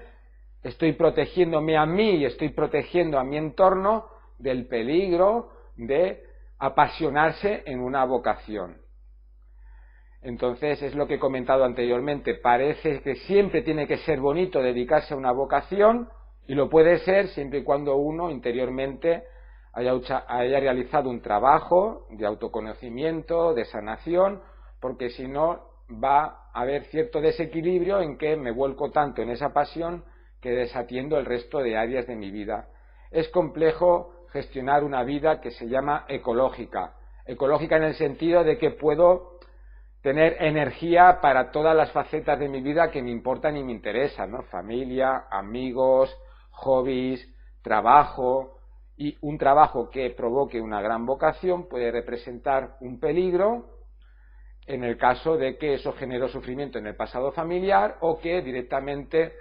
estoy protegiéndome a mí y estoy protegiendo a mi entorno del peligro de apasionarse en una vocación. Entonces, es lo que he comentado anteriormente, parece que siempre tiene que ser bonito dedicarse a una vocación, y lo puede ser siempre y cuando uno interiormente haya realizado un trabajo de autoconocimiento, de sanación, porque si no va a haber cierto desequilibrio en que me vuelco tanto en esa pasión que desatiendo el resto de áreas de mi vida. Es complejo gestionar una vida que se llama ecológica en el sentido de que puedo tener energía para todas las facetas de mi vida que me importan y me interesan, ¿no? Familia, amigos, hobbies, trabajo, y un trabajo que provoque una gran vocación puede representar un peligro en el caso de que eso generó sufrimiento en el pasado familiar, o que directamente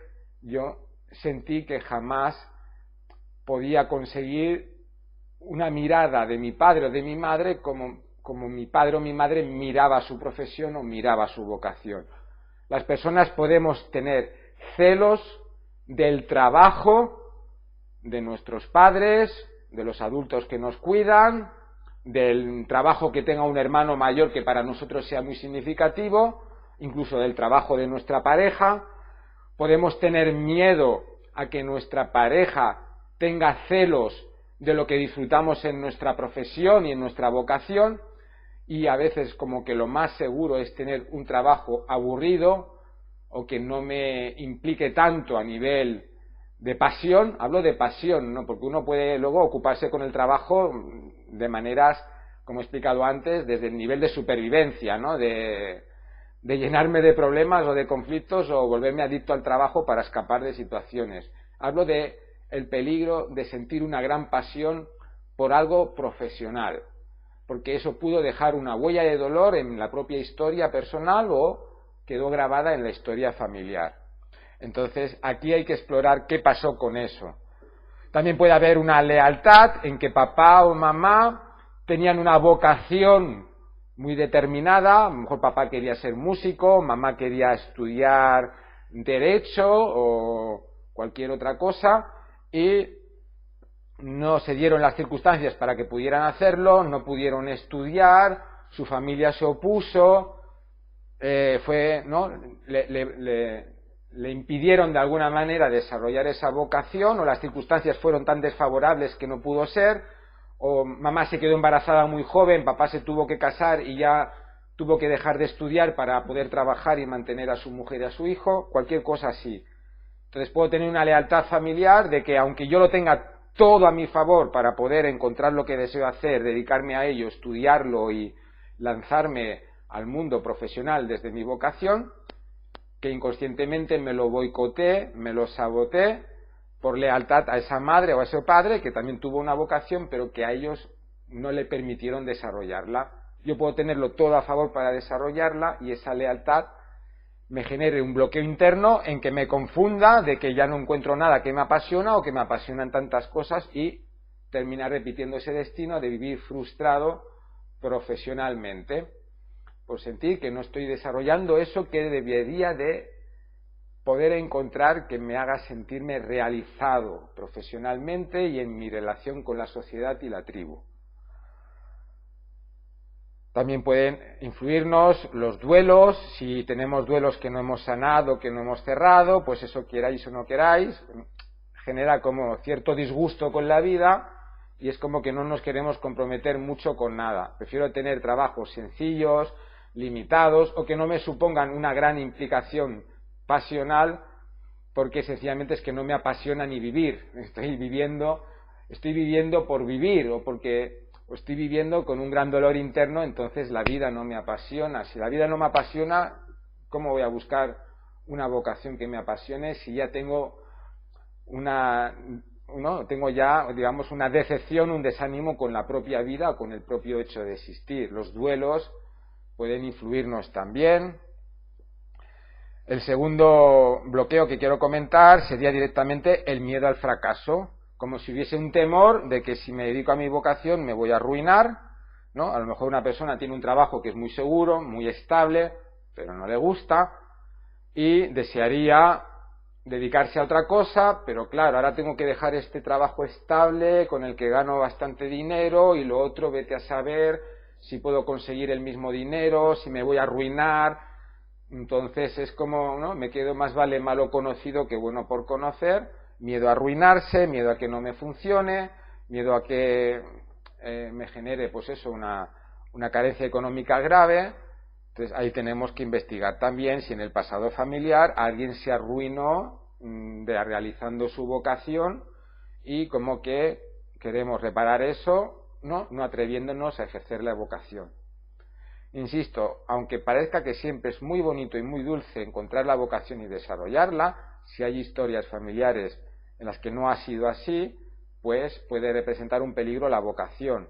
yo sentí que jamás podía conseguir una mirada de mi padre o de mi madre como mi padre o mi madre miraba su profesión o miraba su vocación. Las personas podemos tener celos del trabajo de nuestros padres, de los adultos que nos cuidan, del trabajo que tenga un hermano mayor que para nosotros sea muy significativo, incluso del trabajo de nuestra pareja. Podemos tener miedo a que nuestra pareja tenga celos de lo que disfrutamos en nuestra profesión y en nuestra vocación, y a veces como que lo más seguro es tener un trabajo aburrido o que no me implique tanto a nivel de pasión. Hablo de pasión, ¿no? Porque uno puede luego ocuparse con el trabajo de maneras, como he explicado antes, desde el nivel de supervivencia, ¿no? De llenarme de problemas o de conflictos o volverme adicto al trabajo para escapar de situaciones. Hablo de el peligro de sentir una gran pasión por algo profesional, porque eso pudo dejar una huella de dolor en la propia historia personal o quedó grabada en la historia familiar. Entonces, aquí hay que explorar qué pasó con eso. También puede haber una lealtad en que papá o mamá tenían una vocación muy determinada. A lo mejor papá quería ser músico, mamá quería estudiar derecho o cualquier otra cosa, y no se dieron las circunstancias para que pudieran hacerlo, no pudieron estudiar, su familia se opuso, ¿no? Le impidieron de alguna manera desarrollar esa vocación, o las circunstancias fueron tan desfavorables que no pudo ser, o mamá se quedó embarazada muy joven, papá se tuvo que casar y ya tuvo que dejar de estudiar para poder trabajar y mantener a su mujer y a su hijo, cualquier cosa así. Entonces puedo tener una lealtad familiar de que aunque yo lo tenga todo a mi favor para poder encontrar lo que deseo hacer, dedicarme a ello, estudiarlo y lanzarme al mundo profesional desde mi vocación, que inconscientemente me lo boicoteé, me lo saboteé por lealtad a esa madre o a ese padre que también tuvo una vocación, pero que a ellos no le permitieron desarrollarla. Yo puedo tenerlo todo a favor para desarrollarla y esa lealtad me genere un bloqueo interno en que me confunda de que ya no encuentro nada que me apasiona o que me apasionan tantas cosas y terminar repitiendo ese destino de vivir frustrado profesionalmente por sentir que no estoy desarrollando eso que debería de poder encontrar que me haga sentirme realizado profesionalmente y en mi relación con la sociedad y la tribu. También pueden influirnos los duelos, si tenemos duelos que no hemos sanado, que no hemos cerrado, pues eso queráis o no queráis, genera como cierto disgusto con la vida y es como que no nos queremos comprometer mucho con nada. Prefiero tener trabajos sencillos, limitados o que no me supongan una gran implicación pasional porque sencillamente es que no me apasiona ni vivir. Estoy viviendo por vivir o estoy viviendo con un gran dolor interno, entonces la vida no me apasiona. Si la vida no me apasiona, ¿cómo voy a buscar una vocación que me apasione si ya tengo tengo ya, digamos, una decepción, un desánimo con la propia vida o con el propio hecho de existir? Los duelos pueden influirnos también. El segundo bloqueo que quiero comentar sería directamente el miedo al fracaso, como si hubiese un temor de que si me dedico a mi vocación me voy a arruinar, ¿no? A lo mejor una persona tiene un trabajo que es muy seguro, muy estable, pero no le gusta y desearía dedicarse a otra cosa, pero claro, ahora tengo que dejar este trabajo estable con el que gano bastante dinero y lo otro vete a saber si puedo conseguir el mismo dinero, si me voy a arruinar. Entonces es como, ¿no? Me quedo más vale malo conocido que bueno por conocer. Miedo a arruinarse, miedo a que no me funcione, miedo a que me genere pues eso, una carencia económica grave. Entonces ahí tenemos que investigar también si en el pasado familiar alguien se arruinó realizando su vocación y como que queremos reparar eso, no atreviéndonos a ejercer la vocación. Insisto, aunque parezca que siempre es muy bonito y muy dulce encontrar la vocación y desarrollarla, si hay historias familiares en las que no ha sido así, pues puede representar un peligro la vocación.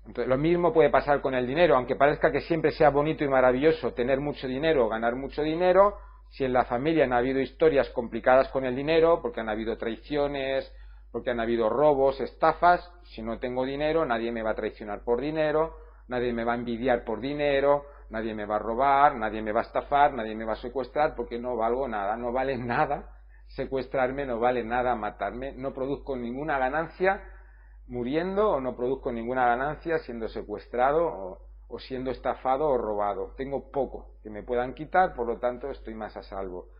Entonces, lo mismo puede pasar con el dinero, aunque parezca que siempre sea bonito y maravilloso tener mucho dinero o ganar mucho dinero, si en la familia han habido historias complicadas con el dinero, porque han habido traiciones, porque han habido robos, estafas. Si no tengo dinero, nadie me va a traicionar por dinero, nadie me va a envidiar por dinero, nadie me va a robar, nadie me va a estafar, nadie me va a secuestrar, porque no valgo nada, no vale nada secuestrarme, no vale nada matarme, no produzco ninguna ganancia muriendo, o no produzco ninguna ganancia siendo secuestrado o siendo estafado o robado. Tengo poco que me puedan quitar, por lo tanto estoy más a salvo.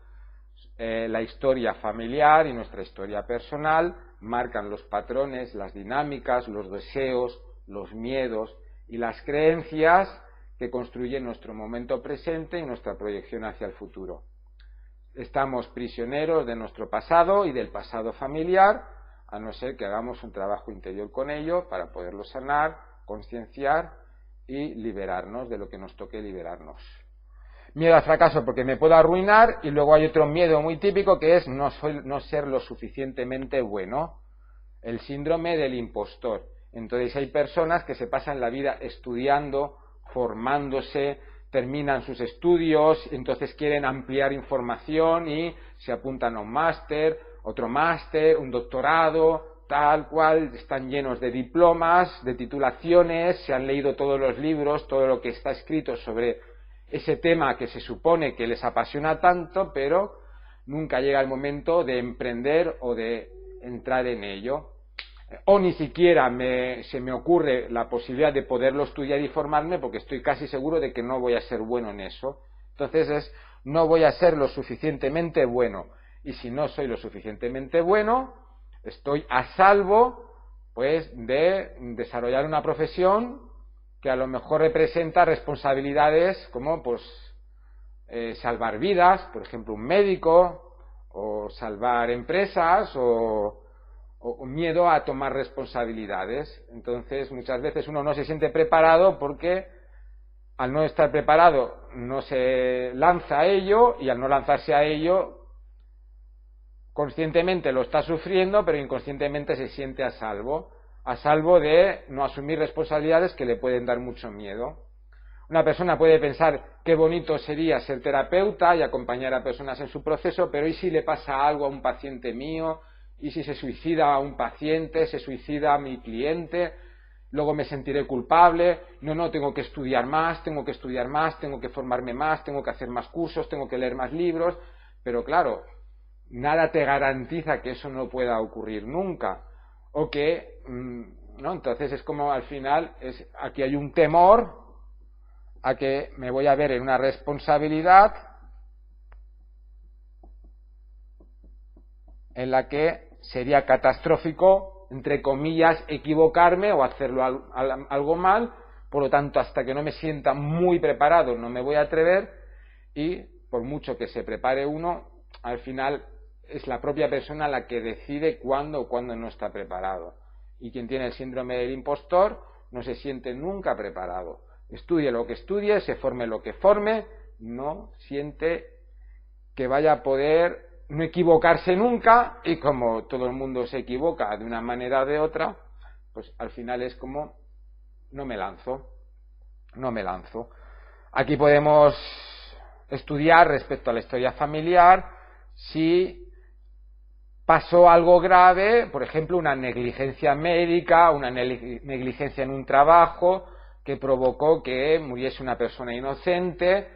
La historia familiar y nuestra historia personal marcan los patrones, las dinámicas, los deseos, los miedos y las creencias que construyen nuestro momento presente y nuestra proyección hacia el futuro. Estamos prisioneros de nuestro pasado y del pasado familiar, a no ser que hagamos un trabajo interior con ello para poderlo sanar, concienciar y liberarnos de lo que nos toque liberarnos. Miedo al fracaso porque me puedo arruinar, y luego hay otro miedo muy típico que es no ser lo suficientemente bueno, el síndrome del impostor. Entonces hay personas que se pasan la vida estudiando, formándose, terminan sus estudios, entonces quieren ampliar información y se apuntan a un máster, otro máster, un doctorado, tal cual, están llenos de diplomas, de titulaciones, se han leído todos los libros, todo lo que está escrito sobre ese tema que se supone que les apasiona tanto, pero nunca llega el momento de emprender o de entrar en ello. O ni siquiera se me ocurre la posibilidad de poderlo estudiar y formarme, porque estoy casi seguro de que no voy a ser bueno en eso. Entonces no voy a ser lo suficientemente bueno. Y si no soy lo suficientemente bueno, estoy a salvo pues de desarrollar una profesión que a lo mejor representa responsabilidades como pues salvar vidas, por ejemplo un médico, o salvar empresas, o miedo a tomar responsabilidades. Entonces muchas veces uno no se siente preparado porque al no estar preparado no se lanza a ello, y al no lanzarse a ello conscientemente lo está sufriendo, pero inconscientemente se siente a salvo de no asumir responsabilidades que le pueden dar mucho miedo. Una persona puede pensar qué bonito sería ser terapeuta y acompañar a personas en su proceso, pero ¿y si le pasa algo a un paciente mío? ¿Y si se suicida a un paciente, se suicida a mi cliente? Luego me sentiré culpable. No, tengo que estudiar más, tengo que formarme más, tengo que hacer más cursos, tengo que leer más libros. Pero claro, nada te garantiza que eso no pueda ocurrir nunca. O que, ¿no? Entonces es como al final, aquí hay un temor a que me voy a ver en una responsabilidad en la que sería catastrófico, entre comillas, equivocarme o hacerlo algo mal. Por lo tanto, hasta que no me sienta muy preparado no me voy a atrever, y por mucho que se prepare uno, al final es la propia persona la que decide cuándo o cuándo no está preparado. Y quien tiene el síndrome del impostor no se siente nunca preparado. Estudie lo que estudie, se forme lo que forme, no siente que vaya a poder no equivocarse nunca, y como todo el mundo se equivoca de una manera o de otra, pues al final es como no me lanzo. Aquí podemos estudiar respecto a la historia familiar si pasó algo grave, por ejemplo una negligencia médica, una negligencia en un trabajo que provocó que muriese una persona inocente,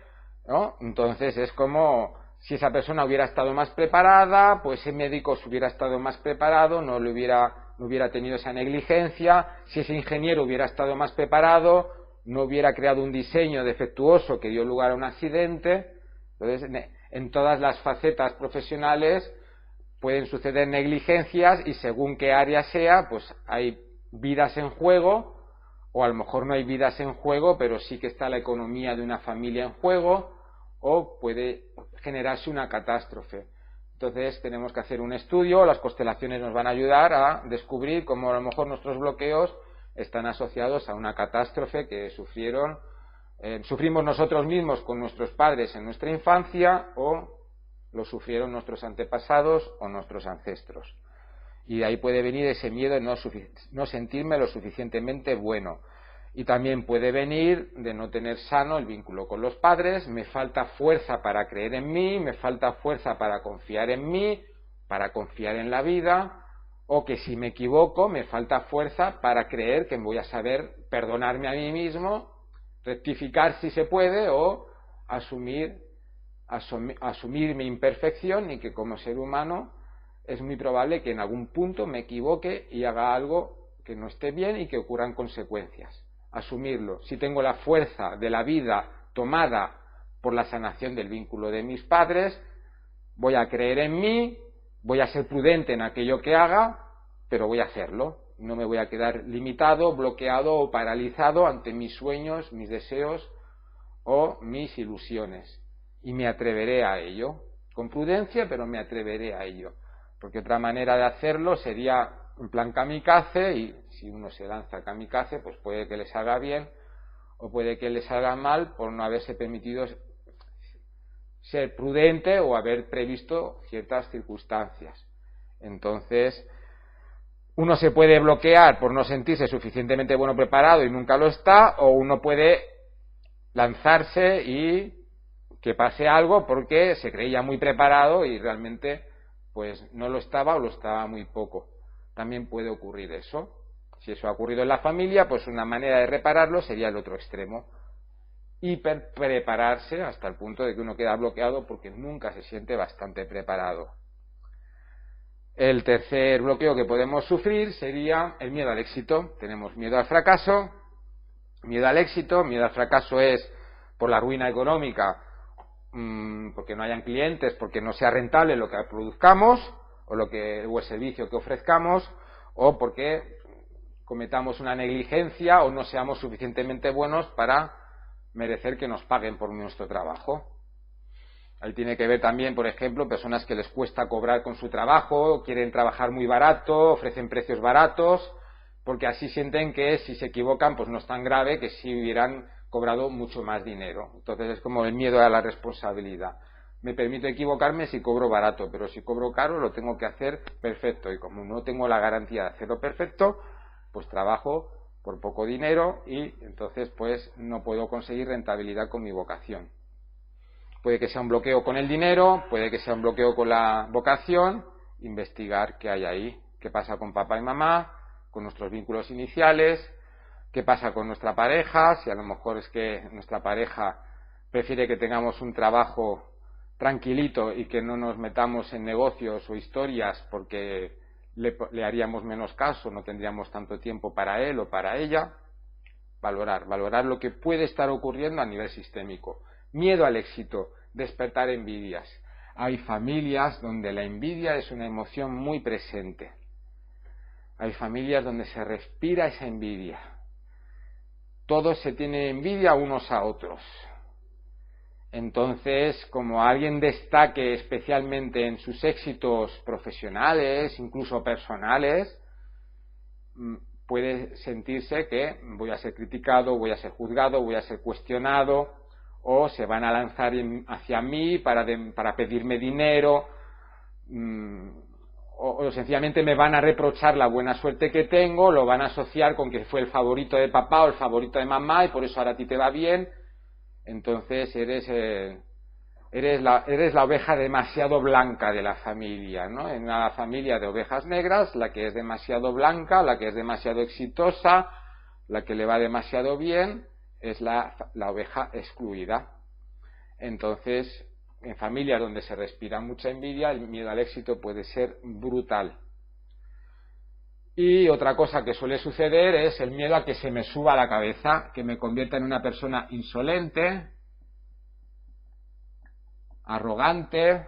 ¿no? Entonces es como si esa persona hubiera estado más preparada, pues ese médico si hubiera estado más preparado no hubiera tenido esa negligencia. Si ese ingeniero hubiera estado más preparado, no hubiera creado un diseño defectuoso que dio lugar a un accidente. Entonces, en todas las facetas profesionales pueden suceder negligencias, y según qué área sea, pues hay vidas en juego, o a lo mejor no hay vidas en juego, pero sí que está la economía de una familia en juego, o puede generarse una catástrofe. Entonces tenemos que hacer un estudio. Las constelaciones nos van a ayudar a descubrir cómo a lo mejor nuestros bloqueos están asociados a una catástrofe que sufrimos nosotros mismos con nuestros padres en nuestra infancia, o lo sufrieron nuestros antepasados o nuestros ancestros. Y de ahí puede venir ese miedo de no sentirme lo suficientemente bueno. Y también puede venir de no tener sano el vínculo con los padres. Me falta fuerza para creer en mí, me falta fuerza para confiar en mí, para confiar en la vida, o que si me equivoco me falta fuerza para creer que voy a saber perdonarme a mí mismo, rectificar si se puede o asumir mi imperfección, y que como ser humano es muy probable que en algún punto me equivoque y haga algo que no esté bien y que ocurran consecuencias. Asumirlo. Si tengo la fuerza de la vida tomada por la sanación del vínculo de mis padres, voy a creer en mí, voy a ser prudente en aquello que haga, pero voy a hacerlo. No me voy a quedar limitado, bloqueado o paralizado ante mis sueños, mis deseos o mis ilusiones. Y me atreveré a ello, con prudencia, pero me atreveré a ello. Porque otra manera de hacerlo sería en plan kamikaze, y si uno se lanza kamikaze, pues puede que le salga bien o puede que le salga mal por no haberse permitido ser prudente o haber previsto ciertas circunstancias. Entonces, uno se puede bloquear por no sentirse suficientemente bueno preparado y nunca lo está, o uno puede lanzarse y que pase algo porque se creía muy preparado y realmente pues no lo estaba o lo estaba muy poco. También puede ocurrir eso. Si eso ha ocurrido en la familia, pues una manera de repararlo sería el otro extremo. Hiperprepararse hasta el punto de que uno queda bloqueado porque nunca se siente bastante preparado. El tercer bloqueo que podemos sufrir sería el miedo al éxito. Tenemos miedo al fracaso, miedo al éxito. Miedo al fracaso es por la ruina económica, porque no hayan clientes, porque no sea rentable lo que produzcamos o el servicio que ofrezcamos, o porque cometamos una negligencia o no seamos suficientemente buenos para merecer que nos paguen por nuestro trabajo. Ahí tiene que ver también, por ejemplo, personas que les cuesta cobrar con su trabajo, quieren trabajar muy barato, ofrecen precios baratos, porque así sienten que si se equivocan pues no es tan grave que si hubieran cobrado mucho más dinero. Entonces es como el miedo a la responsabilidad. Me permito equivocarme si cobro barato, pero si cobro caro lo tengo que hacer perfecto, y como no tengo la garantía de hacerlo perfecto, pues trabajo por poco dinero y entonces pues no puedo conseguir rentabilidad con mi vocación. Puede que sea un bloqueo con el dinero, puede que sea un bloqueo con la vocación. Investigar qué hay ahí, qué pasa con papá y mamá, con nuestros vínculos iniciales, qué pasa con nuestra pareja, si a lo mejor es que nuestra pareja prefiere que tengamos un trabajo tranquilito y que no nos metamos en negocios o historias porque le haríamos menos caso, no tendríamos tanto tiempo para él o para ella. Valorar lo que puede estar ocurriendo a nivel sistémico. Miedo al éxito, despertar envidias. Hay familias donde la envidia es una emoción muy presente. Hay familias donde se respira esa envidia. Todos se tienen envidia unos a otros. Entonces, como alguien destaque especialmente en sus éxitos profesionales, incluso personales, puede sentirse que voy a ser criticado, voy a ser juzgado, voy a ser cuestionado, o se van a lanzar hacia mí para pedirme dinero, o sencillamente me van a reprochar la buena suerte que tengo, lo van a asociar con que fue el favorito de papá o el favorito de mamá y por eso ahora a ti te va bien. Entonces eres la oveja demasiado blanca de la familia, ¿no? En una familia de ovejas negras, la que es demasiado blanca, la que es demasiado exitosa, la que le va demasiado bien, es la oveja excluida. Entonces, en familias donde se respira mucha envidia, el miedo al éxito puede ser brutal. Y otra cosa que suele suceder es el miedo a que se me suba a la cabeza, que me convierta en una persona insolente, arrogante,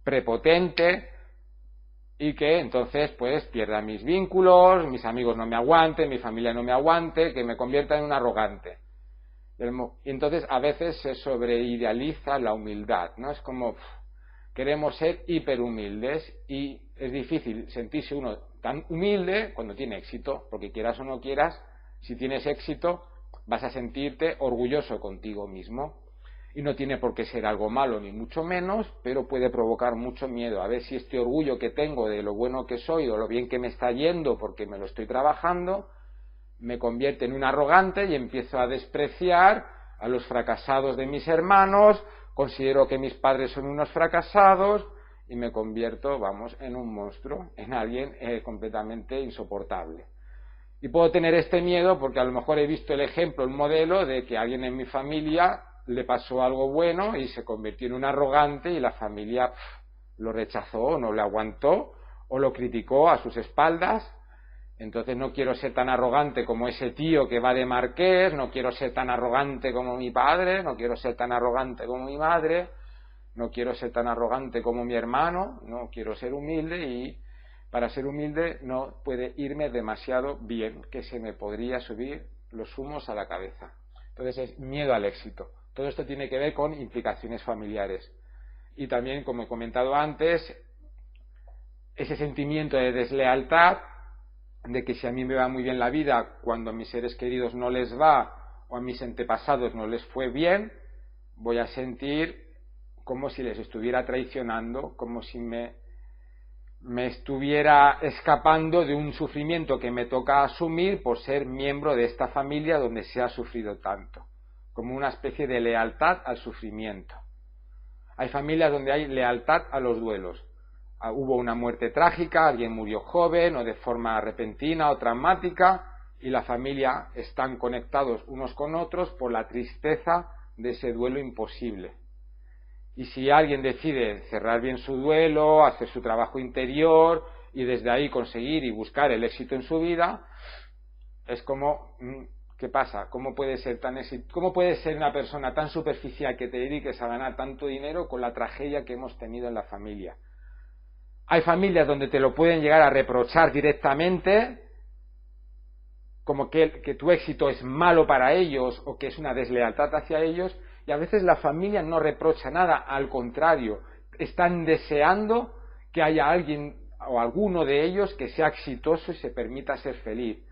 prepotente, y que entonces pues pierda mis vínculos, mis amigos no me aguanten, mi familia no me aguante, que me convierta en un arrogante. Y entonces a veces se sobreidealiza la humildad, ¿no? Es como queremos ser hiperhumildes y es difícil sentirse uno tan humilde cuando tiene éxito, porque quieras o no quieras, si tienes éxito vas a sentirte orgulloso contigo mismo. Y no tiene por qué ser algo malo ni mucho menos, pero puede provocar mucho miedo. A ver si este orgullo que tengo de lo bueno que soy o lo bien que me está yendo porque me lo estoy trabajando, me convierte en un arrogante y empiezo a despreciar a los fracasados de mis hermanos, considero que mis padres son unos fracasados y me convierto, vamos, en un monstruo, en alguien completamente insoportable. Y puedo tener este miedo porque a lo mejor he visto el ejemplo, el modelo de que a alguien en mi familia le pasó algo bueno y se convirtió en un arrogante y la familia lo rechazó, no le aguantó o lo criticó a sus espaldas. Entonces no quiero ser tan arrogante como ese tío que va de marqués, no quiero ser tan arrogante como mi padre, no quiero ser tan arrogante como mi madre, no quiero ser tan arrogante como mi hermano, no quiero ser humilde y para ser humilde no puede irme demasiado bien, que se me podría subir los humos a la cabeza. Entonces es miedo al éxito. Todo esto tiene que ver con implicaciones familiares. Y también, como he comentado antes, ese sentimiento de deslealtad, de que si a mí me va muy bien la vida, cuando a mis seres queridos no les va, o a mis antepasados no les fue bien, voy a sentir como si les estuviera traicionando, como si me estuviera escapando de un sufrimiento que me toca asumir por ser miembro de esta familia donde se ha sufrido tanto, como una especie de lealtad al sufrimiento. Hay familias donde hay lealtad a los duelos. Hubo una muerte trágica, alguien murió joven o de forma repentina o traumática y la familia están conectados unos con otros por la tristeza de ese duelo imposible. Y si alguien decide cerrar bien su duelo, hacer su trabajo interior y desde ahí conseguir y buscar el éxito en su vida, es como, ¿qué pasa? ¿Cómo puede ser una persona tan superficial que te dediques a ganar tanto dinero con la tragedia que hemos tenido en la familia? Hay familias donde te lo pueden llegar a reprochar directamente, como que tu éxito es malo para ellos o que es una deslealtad hacia ellos, y a veces la familia no reprocha nada, al contrario, están deseando que haya alguien o alguno de ellos que sea exitoso y se permita ser feliz.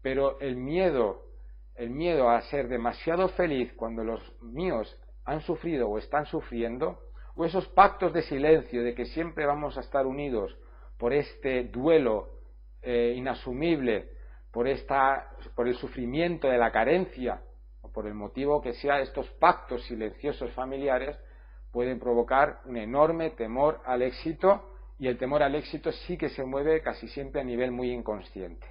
Pero el miedo a ser demasiado feliz cuando los míos han sufrido o están sufriendo, o esos pactos de silencio de que siempre vamos a estar unidos por este duelo inasumible, por el sufrimiento de la carencia, o por el motivo que sea, estos pactos silenciosos familiares pueden provocar un enorme temor al éxito, y el temor al éxito sí que se mueve casi siempre a nivel muy inconsciente.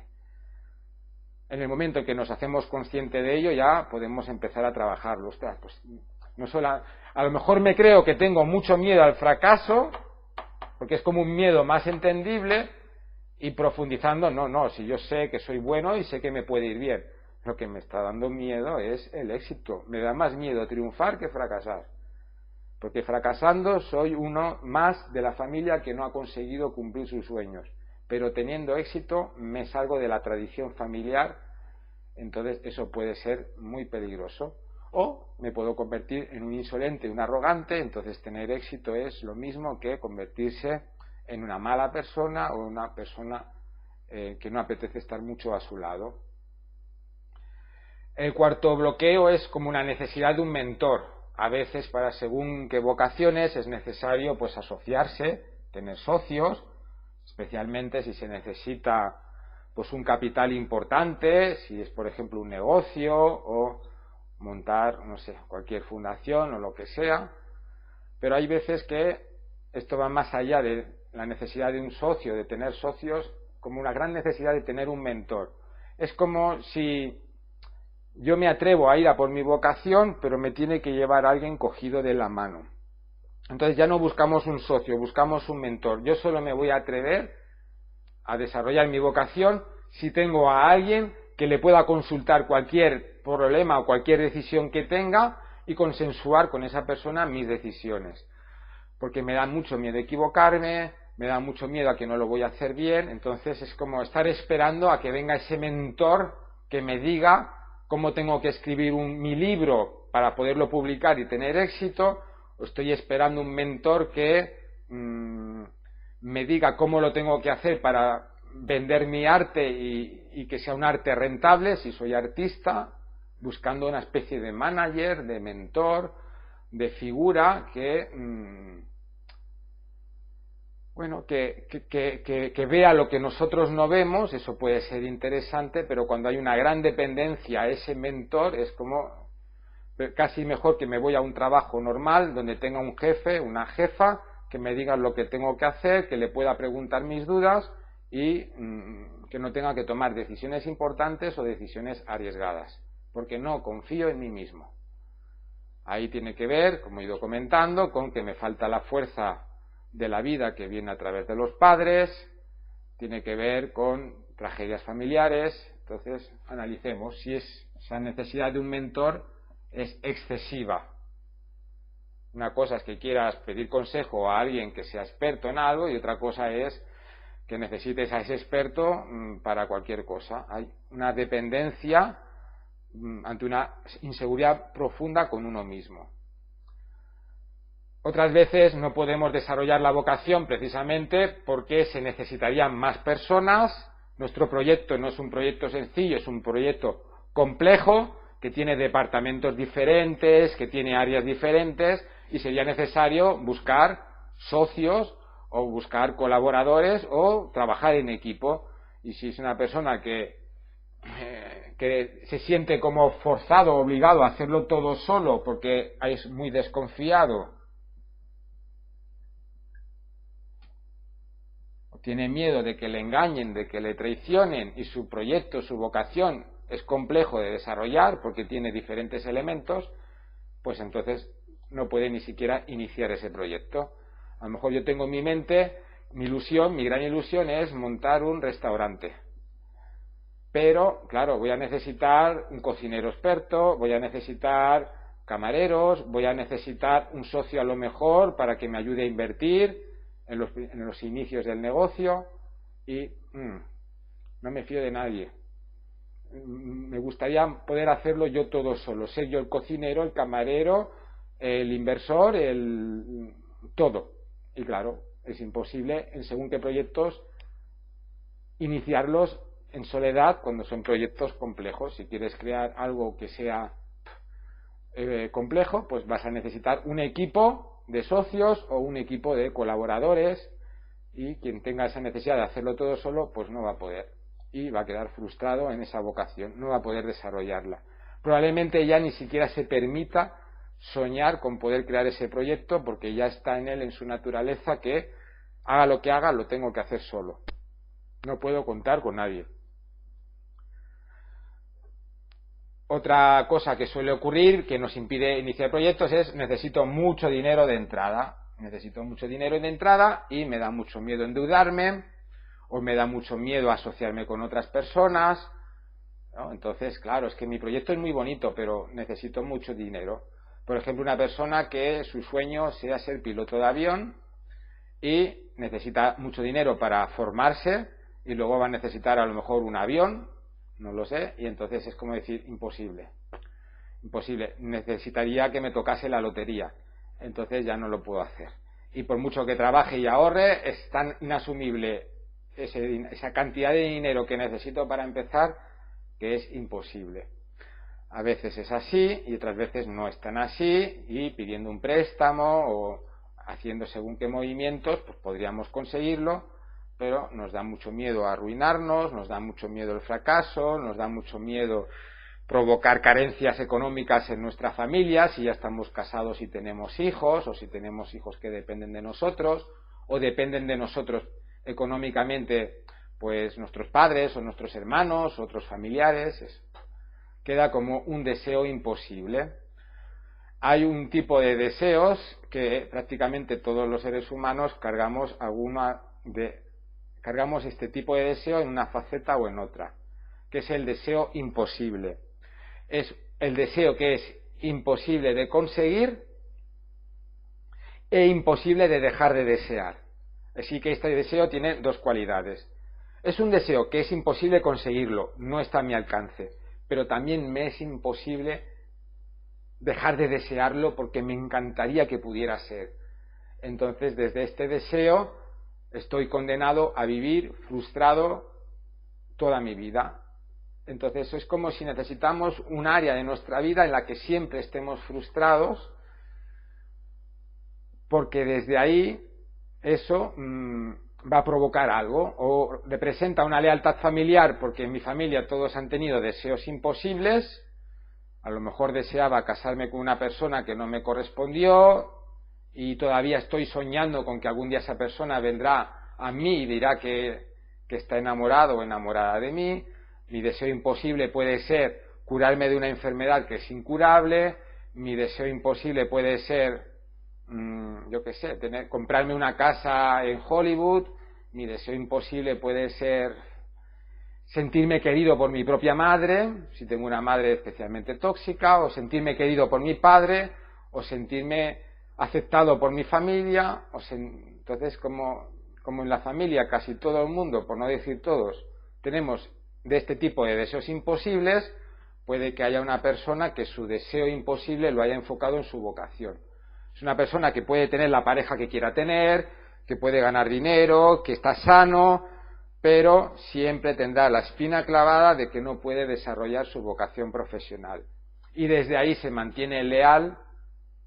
En el momento en que nos hacemos conscientes de ello, ya podemos empezar a trabajarlo. Ostras, pues no solo, a lo mejor me creo que tengo mucho miedo al fracaso, porque es como un miedo más entendible, y profundizando, no, si yo sé que soy bueno y sé que me puede ir bien. Lo que me está dando miedo es el éxito. Me da más miedo triunfar que fracasar. Porque fracasando soy uno más de la familia que no ha conseguido cumplir sus sueños. Pero teniendo éxito me salgo de la tradición familiar, entonces eso puede ser muy peligroso. O me puedo convertir en un insolente, un arrogante, entonces tener éxito es lo mismo que convertirse en una mala persona o una persona que no apetece estar mucho a su lado. El cuarto bloqueo es como una necesidad de un mentor. A veces para según qué vocaciones es necesario pues asociarse, tener socios, especialmente si se necesita pues un capital importante, si es por ejemplo un negocio o montar, no sé, cualquier fundación o lo que sea. Pero hay veces que esto va más allá de la necesidad de un socio, de tener socios, como una gran necesidad de tener un mentor. Es como si yo me atrevo a ir a por mi vocación, pero me tiene que llevar alguien cogido de la mano. Entonces ya no buscamos un socio, buscamos un mentor. Yo solo me voy a atrever a desarrollar mi vocación si tengo a alguien que le pueda consultar cualquier problema o cualquier decisión que tenga y consensuar con esa persona mis decisiones. Porque me da mucho miedo equivocarme, me da mucho miedo a que no lo voy a hacer bien, entonces es como estar esperando a que venga ese mentor que me diga cómo tengo que escribir mi libro para poderlo publicar y tener éxito, o estoy esperando un mentor que me diga cómo lo tengo que hacer para vender mi arte y que sea un arte rentable, si soy artista, buscando una especie de manager, de mentor, de figura que vea lo que nosotros no vemos. Eso puede ser interesante, pero cuando hay una gran dependencia a ese mentor es como casi mejor que me voy a un trabajo normal donde tenga un jefe, una jefa que me digan lo que tengo que hacer, que le pueda preguntar mis dudas y que no tenga que tomar decisiones importantes o decisiones arriesgadas, porque no confío en mí mismo. Ahí tiene que ver, como he ido comentando, con que me falta la fuerza de la vida que viene a través de los padres, tiene que ver con tragedias familiares. Entonces, analicemos si esa necesidad de un mentor es excesiva. Una cosa es que quieras pedir consejo a alguien que sea experto en algo y otra cosa es que necesites a ese experto para cualquier cosa. Hay una dependencia ante una inseguridad profunda con uno mismo. Otras veces no podemos desarrollar la vocación precisamente porque se necesitarían más personas. Nuestro proyecto no es un proyecto sencillo, es un proyecto complejo que tiene departamentos diferentes, que tiene áreas diferentes y sería necesario buscar socios o buscar colaboradores o trabajar en equipo. Y si es una persona que se siente como forzado, obligado a hacerlo todo solo porque es muy desconfiado, o tiene miedo de que le engañen, de que le traicionen y su proyecto, su vocación es complejo de desarrollar porque tiene diferentes elementos, pues entonces no puede ni siquiera iniciar ese proyecto. A lo mejor yo tengo en mi mente, mi ilusión, mi gran ilusión es montar un restaurante. Pero, claro, voy a necesitar un cocinero experto, voy a necesitar camareros, voy a necesitar un socio a lo mejor para que me ayude a invertir en los inicios del negocio y no me fío de nadie. Me gustaría poder hacerlo yo todo solo, ser yo el cocinero, el camarero, el inversor, todo. Y claro, es imposible en según qué proyectos iniciarlos en soledad cuando son proyectos complejos. Si quieres crear algo que sea complejo, pues vas a necesitar un equipo de socios o un equipo de colaboradores, y quien tenga esa necesidad de hacerlo todo solo, pues no va a poder y va a quedar frustrado en esa vocación, no va a poder desarrollarla. Probablemente ya ni siquiera se permita soñar con poder crear ese proyecto porque ya está en él, en su naturaleza, que haga lo que haga, lo tengo que hacer solo. No puedo contar con nadie. Otra cosa que suele ocurrir, que nos impide iniciar proyectos, es necesito mucho dinero de entrada. Necesito mucho dinero de entrada y me da mucho miedo endeudarme, o me da mucho miedo asociarme con otras personas, ¿no? Entonces, claro, es que mi proyecto es muy bonito, pero necesito mucho dinero. Por ejemplo, una persona que su sueño sea ser piloto de avión y necesita mucho dinero para formarse y luego va a necesitar a lo mejor un avión, no lo sé, y entonces es como decir, imposible, necesitaría que me tocase la lotería, entonces ya no lo puedo hacer. Y por mucho que trabaje y ahorre, es tan inasumible esa cantidad de dinero que necesito para empezar que es imposible. A veces es así y otras veces no es tan así, y pidiendo un préstamo o haciendo según qué movimientos, pues podríamos conseguirlo, pero nos da mucho miedo arruinarnos, nos da mucho miedo el fracaso, nos da mucho miedo provocar carencias económicas en nuestra familia si ya estamos casados y tenemos hijos, o si tenemos hijos que dependen de nosotros, o dependen de nosotros económicamente pues nuestros padres o nuestros hermanos, otros familiares. Queda como un deseo imposible. Hay un tipo de deseos que prácticamente todos los seres humanos cargamos este tipo de deseo en una faceta o en otra, que es el deseo imposible. Es el deseo que es imposible de conseguir e imposible de dejar de desear. Así que este deseo tiene dos cualidades. Es un deseo que es imposible conseguirlo, no está a mi alcance, pero también me es imposible dejar de desearlo porque me encantaría que pudiera ser. Entonces, desde este deseo estoy condenado a vivir frustrado toda mi vida. Entonces es como si necesitamos un área de nuestra vida en la que siempre estemos frustrados, porque desde ahí eso va a provocar algo, o representa una lealtad familiar, porque en mi familia todos han tenido deseos imposibles. A lo mejor deseaba casarme con una persona que no me correspondió y todavía estoy soñando con que algún día esa persona vendrá a mí y dirá que está enamorado o enamorada de mí. Mi deseo imposible puede ser curarme de una enfermedad que es incurable. Mi deseo imposible puede ser, yo qué sé, comprarme una casa en Hollywood. Mi deseo imposible puede ser sentirme querido por mi propia madre, si tengo una madre especialmente tóxica, o sentirme querido por mi padre, o sentirme aceptado por mi familia. Entonces, como en la familia casi todo el mundo, por no decir todos, tenemos de este tipo de deseos imposibles, puede que haya una persona que su deseo imposible lo haya enfocado en su vocación. Es una persona que puede tener la pareja que quiera tener, que puede ganar dinero, que está sano, pero siempre tendrá la espina clavada de que no puede desarrollar su vocación profesional. Y desde ahí se mantiene leal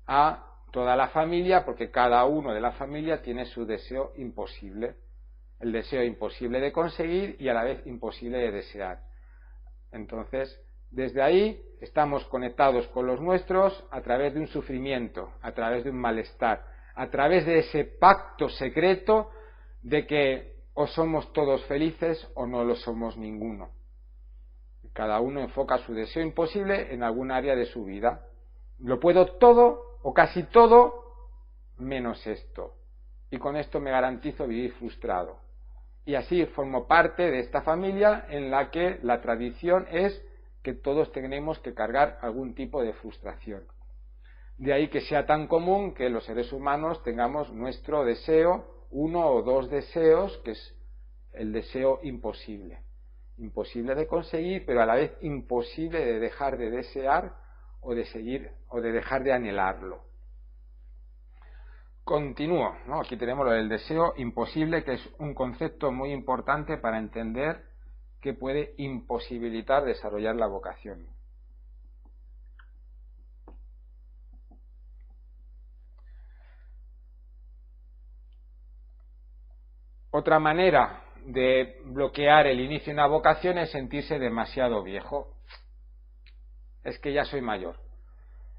a toda la familia, porque cada uno de la familia tiene su deseo imposible. El deseo imposible de conseguir y a la vez imposible de desear. Entonces, desde ahí estamos conectados con los nuestros a través de un sufrimiento, a través de un malestar, a través de ese pacto secreto de que o somos todos felices o no lo somos ninguno. Cada uno enfoca su deseo imposible en algún área de su vida. Lo puedo todo o casi todo menos esto. Y con esto me garantizo vivir frustrado. Y así formo parte de esta familia en la que la tradición es que todos tenemos que cargar algún tipo de frustración. De ahí que sea tan común que los seres humanos tengamos nuestro deseo, uno o dos deseos, que es el deseo imposible. Imposible de conseguir, pero a la vez imposible de dejar de desear o de seguir o de dejar de anhelarlo. Continúo, ¿no? Aquí tenemos lo del deseo imposible, que es un concepto muy importante para entender que puede imposibilitar desarrollar la vocación. Otra manera de bloquear el inicio de una vocación es sentirse demasiado viejo. Es que ya soy mayor,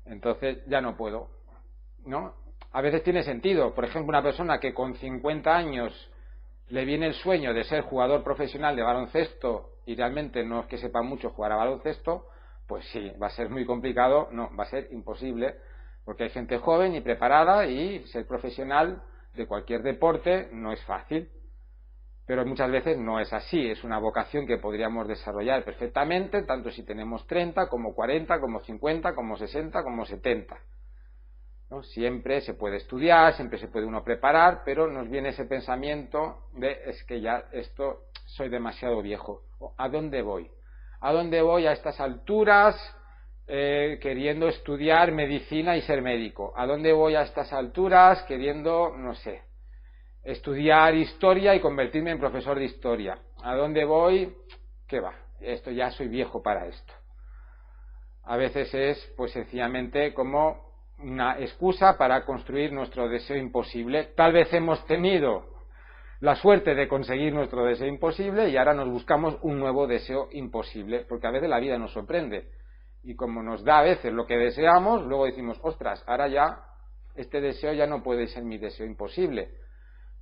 entonces ya no puedo, ¿no? A veces tiene sentido. Por ejemplo, una persona que con 50 años le viene el sueño de ser jugador profesional de baloncesto y realmente no es que sepa mucho jugar a baloncesto, pues sí, va a ser muy complicado, no, va a ser imposible, porque hay gente joven y preparada y ser profesional de cualquier deporte no es fácil. Pero muchas veces no es así, es una vocación que podríamos desarrollar perfectamente, tanto si tenemos 30, como 40, como 50, como 60, como 70. ¿No? Siempre se puede estudiar, siempre se puede uno preparar, pero nos viene ese pensamiento de es que ya esto soy demasiado viejo. ¿A dónde voy? ¿A dónde voy a estas alturas queriendo estudiar medicina y ser médico? ¿A dónde voy a estas alturas queriendo, no sé, estudiar historia y convertirme en profesor de historia? ¿A dónde voy? ¿Qué va? Esto ya soy viejo para esto. A veces es pues sencillamente como una excusa para construir nuestro deseo imposible. Tal vez hemos tenido la suerte de conseguir nuestro deseo imposible y ahora nos buscamos un nuevo deseo imposible, porque a veces la vida nos sorprende y como nos da a veces lo que deseamos, luego decimos, ostras, ahora ya este deseo ya no puede ser mi deseo imposible,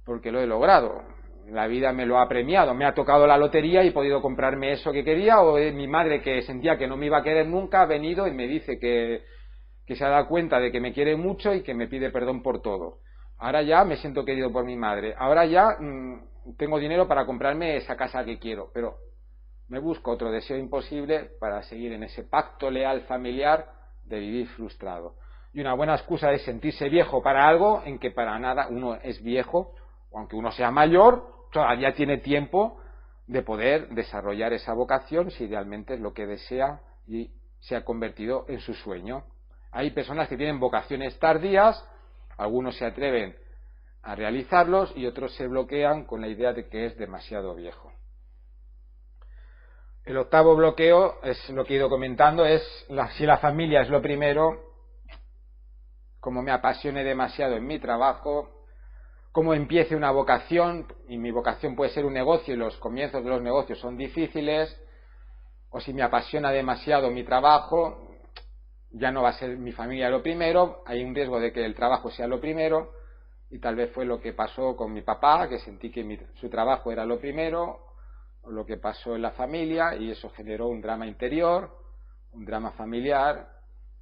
porque lo he logrado, la vida me lo ha premiado, me ha tocado la lotería y he podido comprarme eso que quería, o mi madre, que sentía que no me iba a querer nunca, ha venido y me dice que se ha dado cuenta de que me quiere mucho y que me pide perdón por todo. Ahora ya me siento querido por mi madre, ahora ya tengo dinero para comprarme esa casa que quiero, pero me busco otro deseo imposible para seguir en ese pacto leal familiar de vivir frustrado. Y una buena excusa es sentirse viejo para algo en que para nada uno es viejo, o aunque uno sea mayor, todavía tiene tiempo de poder desarrollar esa vocación si realmente es lo que desea y se ha convertido en su sueño. Hay personas que tienen vocaciones tardías, algunos se atreven a realizarlos y otros se bloquean con la idea de que es demasiado viejo. El octavo bloqueo, es lo que he ido comentando, es si la familia es lo primero, como me apasione demasiado en mi trabajo, como empiece una vocación, y mi vocación puede ser un negocio y los comienzos de los negocios son difíciles, o si me apasiona demasiado mi trabajo, ya no va a ser mi familia lo primero, hay un riesgo de que el trabajo sea lo primero, y tal vez fue lo que pasó con mi papá, que sentí que su trabajo era lo primero, o lo que pasó en la familia, y eso generó un drama interior, un drama familiar,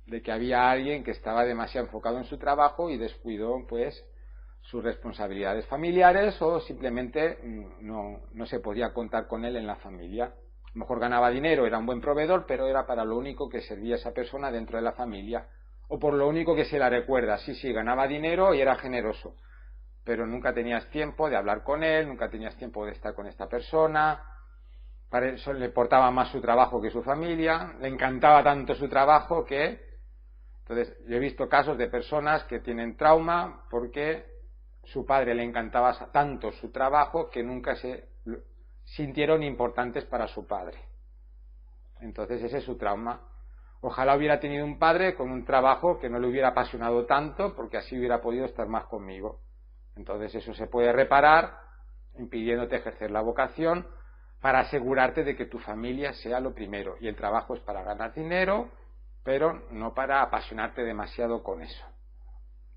de que había alguien que estaba demasiado enfocado en su trabajo y descuidó pues sus responsabilidades familiares, o simplemente no se podía contar con él en la familia. A lo mejor ganaba dinero, era un buen proveedor, pero era para lo único que servía esa persona dentro de la familia, o por lo único que se la recuerda. Sí, ganaba dinero y era generoso, pero nunca tenías tiempo de hablar con él, nunca tenías tiempo de estar con esta persona. Para eso le importaba más su trabajo que su familia, le encantaba tanto su trabajo que... Entonces, yo he visto casos de personas que tienen trauma porque su padre le encantaba tanto su trabajo que nunca se sintieron importantes para su padre. Entonces, ese es su trauma. Ojalá hubiera tenido un padre con un trabajo que no le hubiera apasionado tanto, porque así hubiera podido estar más conmigo. Entonces, eso se puede reparar impidiéndote ejercer la vocación, para asegurarte de que tu familia sea lo primero, y el trabajo es para ganar dinero, pero no para apasionarte demasiado con eso.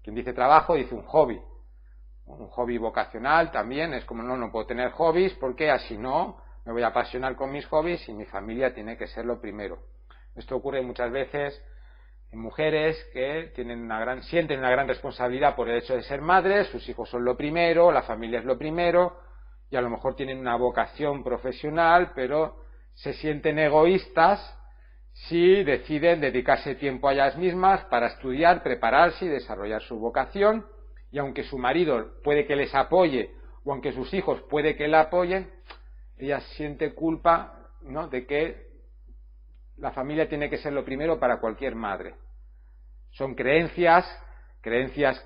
Quien dice trabajo dice un hobby vocacional también, es como no puedo tener hobbies porque así no me voy a apasionar con mis hobbies y mi familia tiene que ser lo primero. Esto ocurre muchas veces en mujeres que sienten una gran responsabilidad por el hecho de ser madres, sus hijos son lo primero, la familia es lo primero, y a lo mejor tienen una vocación profesional, pero se sienten egoístas si deciden dedicarse tiempo a ellas mismas para estudiar, prepararse y desarrollar su vocación, y aunque su marido puede que les apoye, o aunque sus hijos puede que la apoyen, ella siente culpa, ¿no?, de que la familia tiene que ser lo primero para cualquier madre. Son creencias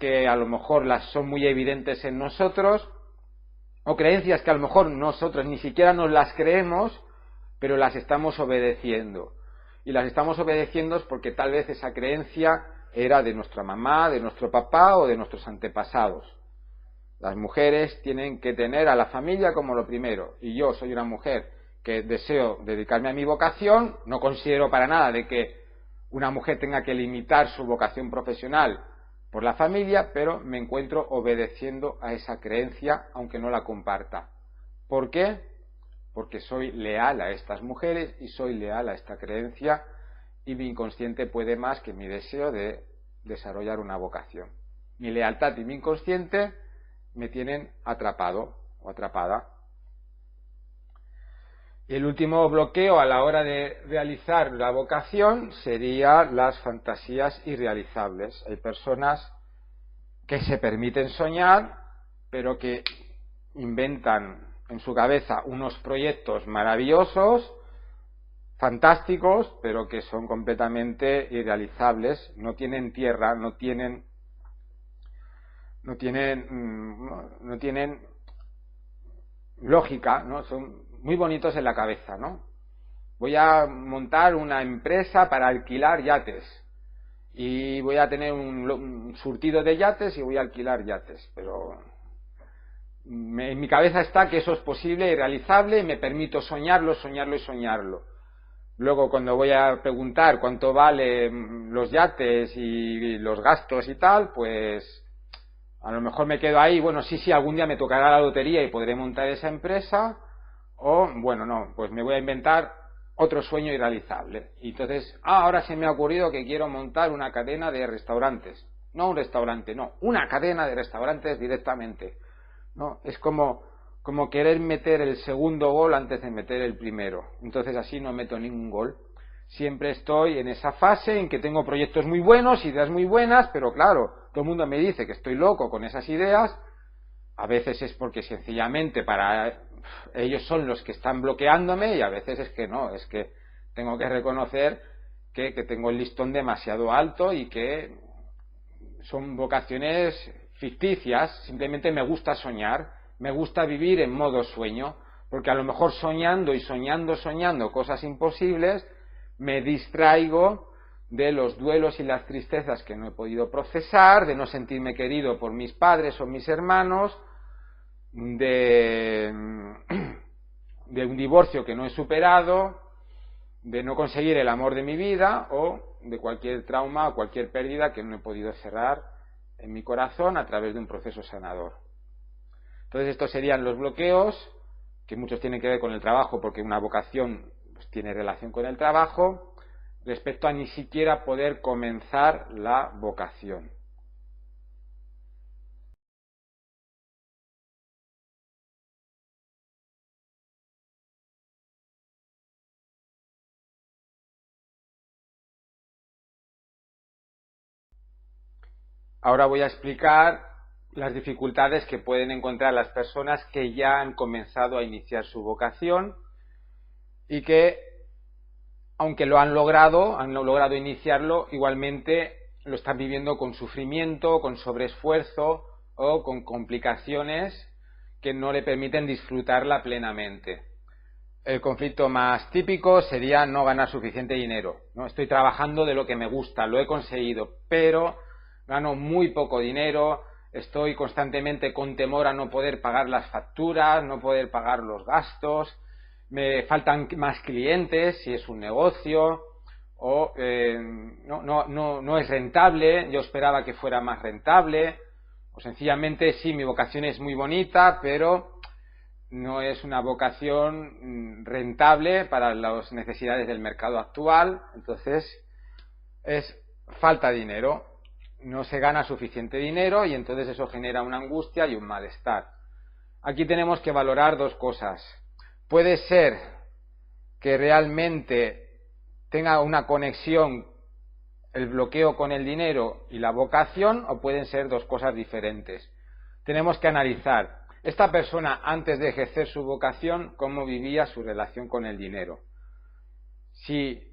que a lo mejor las son muy evidentes en nosotros, o creencias que a lo mejor nosotros ni siquiera nos las creemos, pero las estamos obedeciendo. Y las estamos obedeciendo porque tal vez esa creencia era de nuestra mamá, de nuestro papá o de nuestros antepasados. Las mujeres tienen que tener a la familia como lo primero, y yo soy una mujer que deseo dedicarme a mi vocación, no considero para nada de que una mujer tenga que limitar su vocación profesional por la familia, pero me encuentro obedeciendo a esa creencia aunque no la comparta. ¿Por qué? Porque soy leal a estas mujeres y soy leal a esta creencia, y mi inconsciente puede más que mi deseo de desarrollar una vocación. Mi lealtad y mi inconsciente me tienen atrapado o atrapada. El último bloqueo a la hora de realizar la vocación sería las fantasías irrealizables. Hay personas que se permiten soñar, pero que inventan en su cabeza unos proyectos maravillosos, fantásticos, pero que son completamente irrealizables, no tienen tierra, no tienen lógica, ¿no? Son muy bonitos en la cabeza, ¿no? Voy a montar una empresa para alquilar yates y voy a tener un surtido de yates y voy a alquilar yates, pero en mi cabeza está que eso es posible y realizable, y me permito soñarlo. Luego, cuando voy a preguntar cuánto valen los yates y los gastos y tal, pues a lo mejor me quedo ahí, bueno, sí, algún día me tocará la lotería y podré montar esa empresa, o, bueno, no, pues me voy a inventar otro sueño irrealizable. Y entonces, ahora se me ha ocurrido que quiero montar una cadena de restaurantes. No un restaurante, no, una cadena de restaurantes directamente. ¿No? Es como querer meter el segundo gol antes de meter el primero. Entonces así no meto ningún gol. Siempre estoy en esa fase en que tengo proyectos muy buenos, ideas muy buenas, pero claro, todo el mundo me dice que estoy loco con esas ideas. A veces es porque sencillamente para ellos son los que están bloqueándome, y a veces es que no, es que tengo que reconocer que tengo el listón demasiado alto y que son vocaciones ficticias. Simplemente me gusta soñar, me gusta vivir en modo sueño, porque a lo mejor soñando cosas imposibles, me distraigo de los duelos y las tristezas que no he podido procesar, de no sentirme querido por mis padres o mis hermanos, de un divorcio que no he superado, de no conseguir el amor de mi vida, o de cualquier trauma o cualquier pérdida que no he podido cerrar en mi corazón a través de un proceso sanador. Entonces estos serían los bloqueos, que muchos tienen que ver con el trabajo, porque una vocación pues tiene relación con el trabajo, respecto a ni siquiera poder comenzar la vocación. Ahora voy a explicar las dificultades que pueden encontrar las personas que ya han comenzado a iniciar su vocación y que, aunque lo han logrado iniciarlo, igualmente lo están viviendo con sufrimiento, con sobreesfuerzo o con complicaciones que no le permiten disfrutarla plenamente. El conflicto más típico sería no ganar suficiente dinero, ¿no? Estoy trabajando de lo que me gusta, lo he conseguido, pero gano muy poco dinero, estoy constantemente con temor a no poder pagar las facturas, no poder pagar los gastos, me faltan más clientes si es un negocio, o no es rentable, yo esperaba que fuera más rentable, o sencillamente sí, mi vocación es muy bonita, pero no es una vocación rentable para las necesidades del mercado actual, entonces es falta de dinero, no se gana suficiente dinero y entonces eso genera una angustia y un malestar. Aquí tenemos que valorar dos cosas. Puede ser que realmente tenga una conexión el bloqueo con el dinero y la vocación, o pueden ser dos cosas diferentes. Tenemos que analizar esta persona, antes de ejercer su vocación, cómo vivía su relación con el dinero. Si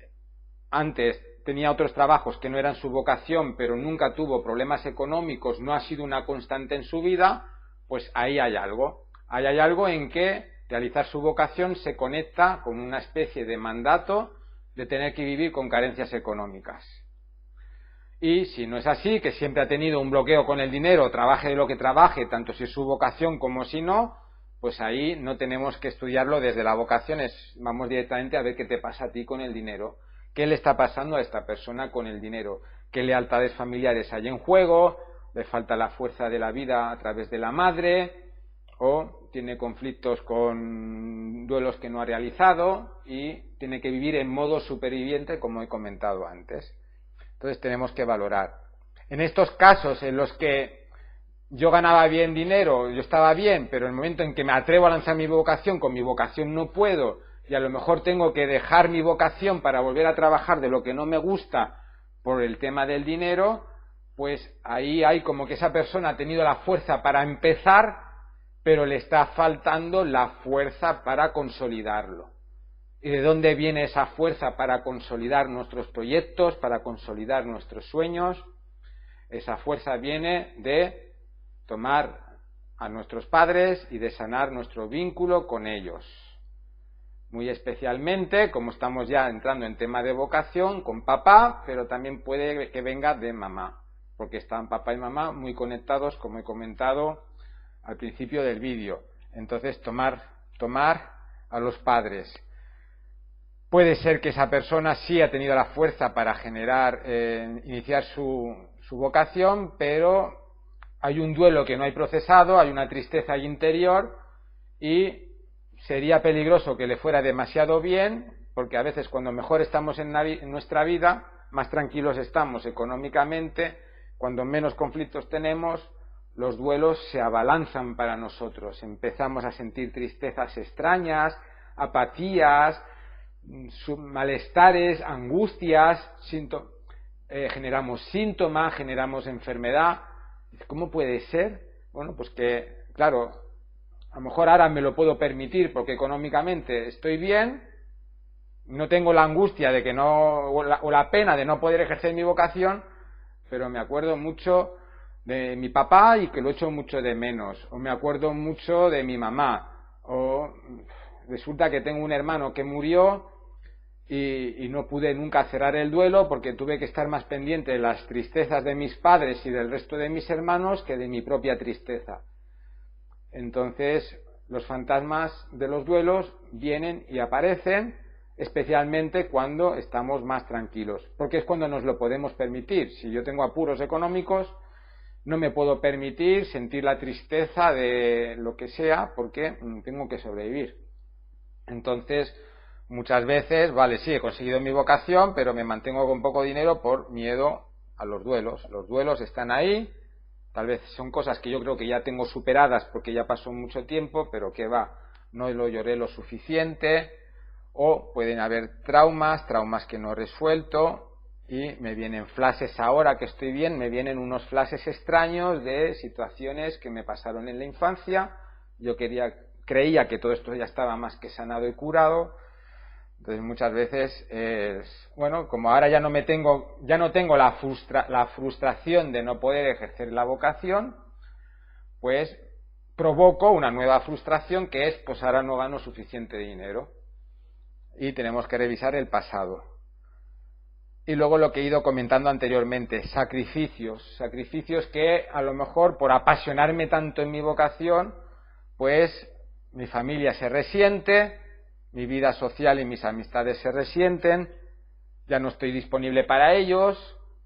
antes tenía otros trabajos que no eran su vocación, pero nunca tuvo problemas económicos, no ha sido una constante en su vida, pues ahí hay algo. Ahí hay algo en que realizar su vocación se conecta con una especie de mandato de tener que vivir con carencias económicas. Y si no es así, que siempre ha tenido un bloqueo con el dinero, trabaje de lo que trabaje, tanto si es su vocación como si no, pues ahí no tenemos que estudiarlo desde la vocación, vamos directamente a ver qué te pasa a ti con el dinero, qué le está pasando a esta persona con el dinero, qué lealtades familiares hay en juego, le falta la fuerza de la vida a través de la madre, o tiene conflictos con duelos que no ha realizado y tiene que vivir en modo superviviente, como he comentado antes. Entonces tenemos que valorar. En estos casos en los que yo ganaba bien dinero, yo estaba bien, pero en el momento en que me atrevo a lanzar mi vocación, con mi vocación no puedo, y a lo mejor tengo que dejar mi vocación para volver a trabajar de lo que no me gusta por el tema del dinero, pues ahí hay como que esa persona ha tenido la fuerza para empezar, pero le está faltando la fuerza para consolidarlo. ¿Y de dónde viene esa fuerza para consolidar nuestros proyectos, para consolidar nuestros sueños? Esa fuerza viene de tomar a nuestros padres y de sanar nuestro vínculo con ellos. Muy especialmente, como estamos ya entrando en tema de vocación, con papá, pero también puede que venga de mamá, porque están papá y mamá muy conectados, como he comentado al principio del vídeo. Entonces, tomar a los padres. Puede ser que esa persona sí ha tenido la fuerza para iniciar su vocación, pero hay un duelo que no hay procesado, hay una tristeza interior y sería peligroso que le fuera demasiado bien, porque a veces cuando mejor estamos en nuestra vida, más tranquilos estamos económicamente, cuando menos conflictos tenemos, los duelos se abalanzan para nosotros, empezamos a sentir tristezas extrañas, apatías, malestares, angustias, generamos síntomas, generamos enfermedad. ¿Cómo puede ser? Bueno, pues que, claro, a lo mejor ahora me lo puedo permitir porque económicamente estoy bien, no tengo la angustia de que o la pena de no poder ejercer mi vocación, pero me acuerdo mucho de mi papá y que lo echo mucho de menos, o me acuerdo mucho de mi mamá, o resulta que tengo un hermano que murió y no pude nunca cerrar el duelo porque tuve que estar más pendiente de las tristezas de mis padres y del resto de mis hermanos que de mi propia tristeza. Entonces los fantasmas de los duelos vienen y aparecen especialmente cuando estamos más tranquilos, porque es cuando nos lo podemos permitir. Si yo tengo apuros económicos, no me puedo permitir sentir la tristeza de lo que sea, porque tengo que sobrevivir. Entonces, muchas veces, vale, sí, he conseguido mi vocación, pero me mantengo con poco dinero por miedo a los duelos. Los duelos están ahí, tal vez son cosas que yo creo que ya tengo superadas porque ya pasó mucho tiempo, pero que va, no lo lloré lo suficiente, o pueden haber traumas que no he resuelto, y me vienen flashes ahora que estoy bien, me vienen unos flashes extraños de situaciones que me pasaron en la infancia. Yo creía que todo esto ya estaba más que sanado y curado. Entonces muchas veces bueno, como ahora ya no tengo la frustración de no poder ejercer la vocación, pues provoco una nueva frustración, que es, pues ahora no gano suficiente dinero y tenemos que revisar el pasado. Y luego lo que he ido comentando anteriormente, sacrificios que a lo mejor por apasionarme tanto en mi vocación, pues mi familia se resiente, mi vida social y mis amistades se resienten, ya no estoy disponible para ellos,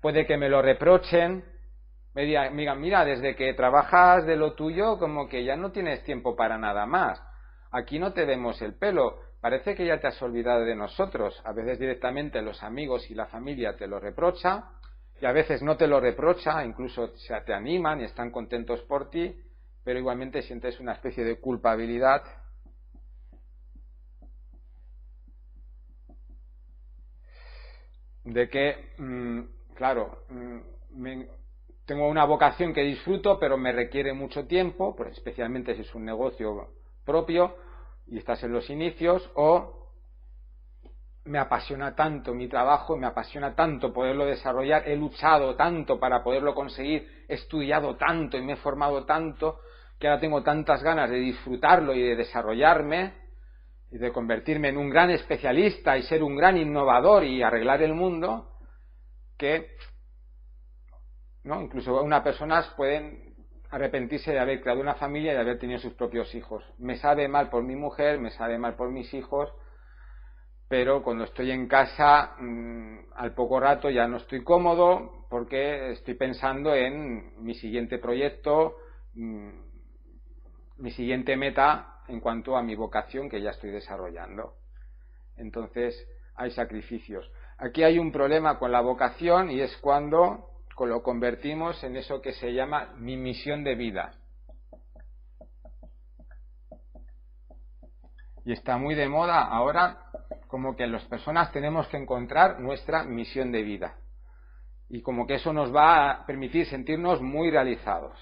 puede que me lo reprochen, me digan, mira, desde que trabajas de lo tuyo, como que ya no tienes tiempo para nada más, aquí no te vemos el pelo, parece que ya te has olvidado de nosotros. A veces directamente los amigos y la familia te lo reprocha, y a veces no te lo reprocha, incluso te animan y están contentos por ti, pero igualmente sientes una especie de culpabilidad de que, claro, tengo una vocación que disfruto, pero me requiere mucho tiempo, pues especialmente si es un negocio propio y estás en los inicios, o me apasiona tanto mi trabajo, me apasiona tanto poderlo desarrollar, he luchado tanto para poderlo conseguir, he estudiado tanto y me he formado tanto, que ahora tengo tantas ganas de disfrutarlo y de desarrollarme y de convertirme en un gran especialista y ser un gran innovador y arreglar el mundo, que ¿no? Incluso unas personas pueden arrepentirse de haber creado una familia y de haber tenido sus propios hijos. Me sabe mal por mi mujer, me sabe mal por mis hijos, pero cuando estoy en casa, al poco rato ya no estoy cómodo porque estoy pensando en mi siguiente proyecto, mi siguiente meta en cuanto a mi vocación que ya estoy desarrollando. Entonces hay sacrificios. Aquí hay un problema con la vocación, y es cuando lo convertimos en eso que se llama mi misión de vida. Y está muy de moda ahora, como que las personas tenemos que encontrar nuestra misión de vida. Y como que eso nos va a permitir sentirnos muy realizados.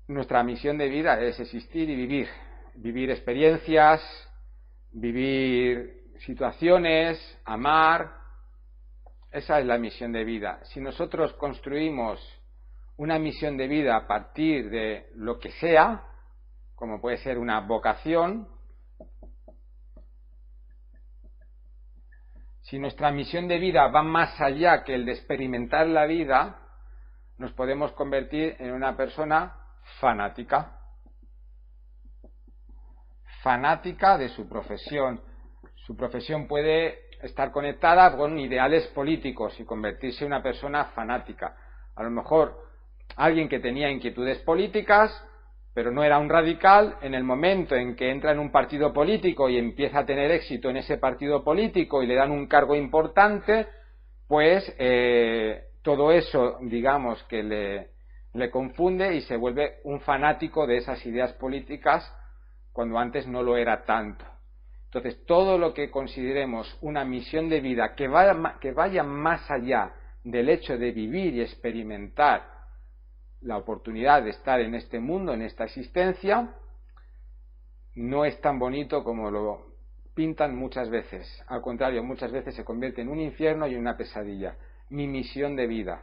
Nuestra misión de vida es existir y vivir. Vivir experiencias, vivir situaciones, amar. Esa es la misión de vida. Si nosotros construimos una misión de vida a partir de lo que sea, como puede ser una vocación, si nuestra misión de vida va más allá que el de experimentar la vida, nos podemos convertir en una persona fanática. Fanática de su profesión. Su profesión puede estar conectada con ideales políticos y convertirse en una persona fanática. A lo mejor alguien que tenía inquietudes políticas, pero no era un radical, en el momento en que entra en un partido político y empieza a tener éxito en ese partido político y le dan un cargo importante, pues todo eso, digamos, que le confunde y se vuelve un fanático de esas ideas políticas cuando antes no lo era tanto. Entonces, todo lo que consideremos una misión de vida que vaya más allá del hecho de vivir y experimentar la oportunidad de estar en este mundo, en esta existencia, no es tan bonito como lo pintan muchas veces. Al contrario, muchas veces se convierte en un infierno y en una pesadilla. Mi misión de vida.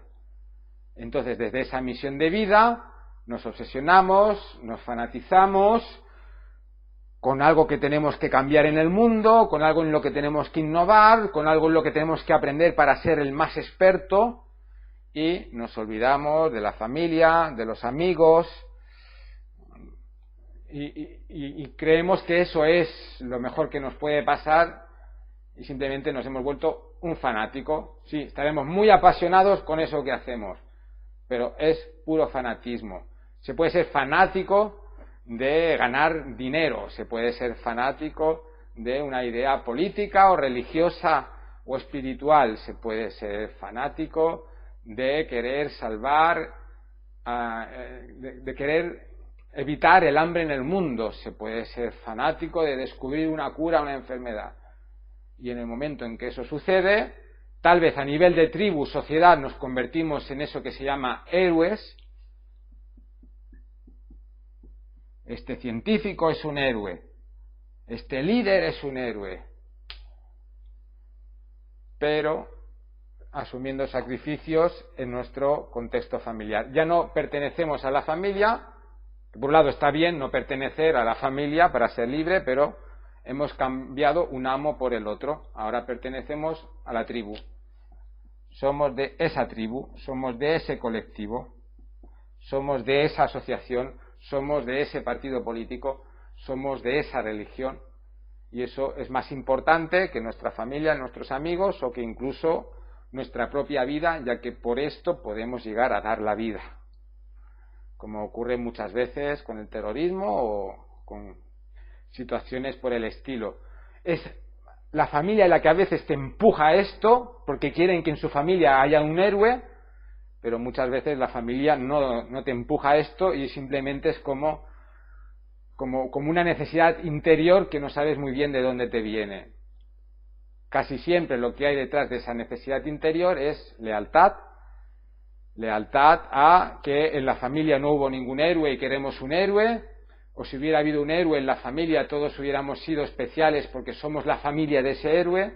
Entonces, desde esa misión de vida nos obsesionamos, nos fanatizamos con algo que tenemos que cambiar en el mundo, con algo en lo que tenemos que innovar, con algo en lo que tenemos que aprender para ser el más experto, y nos olvidamos de la familia, de los amigos, y creemos que eso es lo mejor que nos puede pasar y simplemente nos hemos vuelto un fanático. Sí, estaremos muy apasionados con eso que hacemos, pero es puro fanatismo. Se puede ser fanático de ganar dinero, se puede ser fanático de una idea política o religiosa o espiritual, se puede ser fanático de querer salvar, de querer evitar el hambre en el mundo, se puede ser fanático de descubrir una cura a una enfermedad. Y en el momento en que eso sucede, tal vez a nivel de tribu, sociedad, nos convertimos en eso que se llama héroes. Este científico es un héroe, este líder es un héroe, pero asumiendo sacrificios en nuestro contexto familiar. Ya no pertenecemos a la familia, por un lado está bien no pertenecer a la familia para ser libre, pero hemos cambiado un amo por el otro, ahora pertenecemos a la tribu. Somos de esa tribu, somos de ese colectivo, somos de esa asociación, somos de ese partido político, somos de esa religión, y eso es más importante que nuestra familia, nuestros amigos o que incluso nuestra propia vida, ya que por esto podemos llegar a dar la vida, como ocurre muchas veces con el terrorismo o con situaciones por el estilo. Es la familia la que a veces te empuja a esto porque quieren que en su familia haya un héroe, pero muchas veces la familia no te empuja a esto y simplemente es como una necesidad interior que no sabes muy bien de dónde te viene. Casi siempre lo que hay detrás de esa necesidad interior es lealtad a que en la familia no hubo ningún héroe y queremos un héroe, o si hubiera habido un héroe en la familia todos hubiéramos sido especiales porque somos la familia de ese héroe.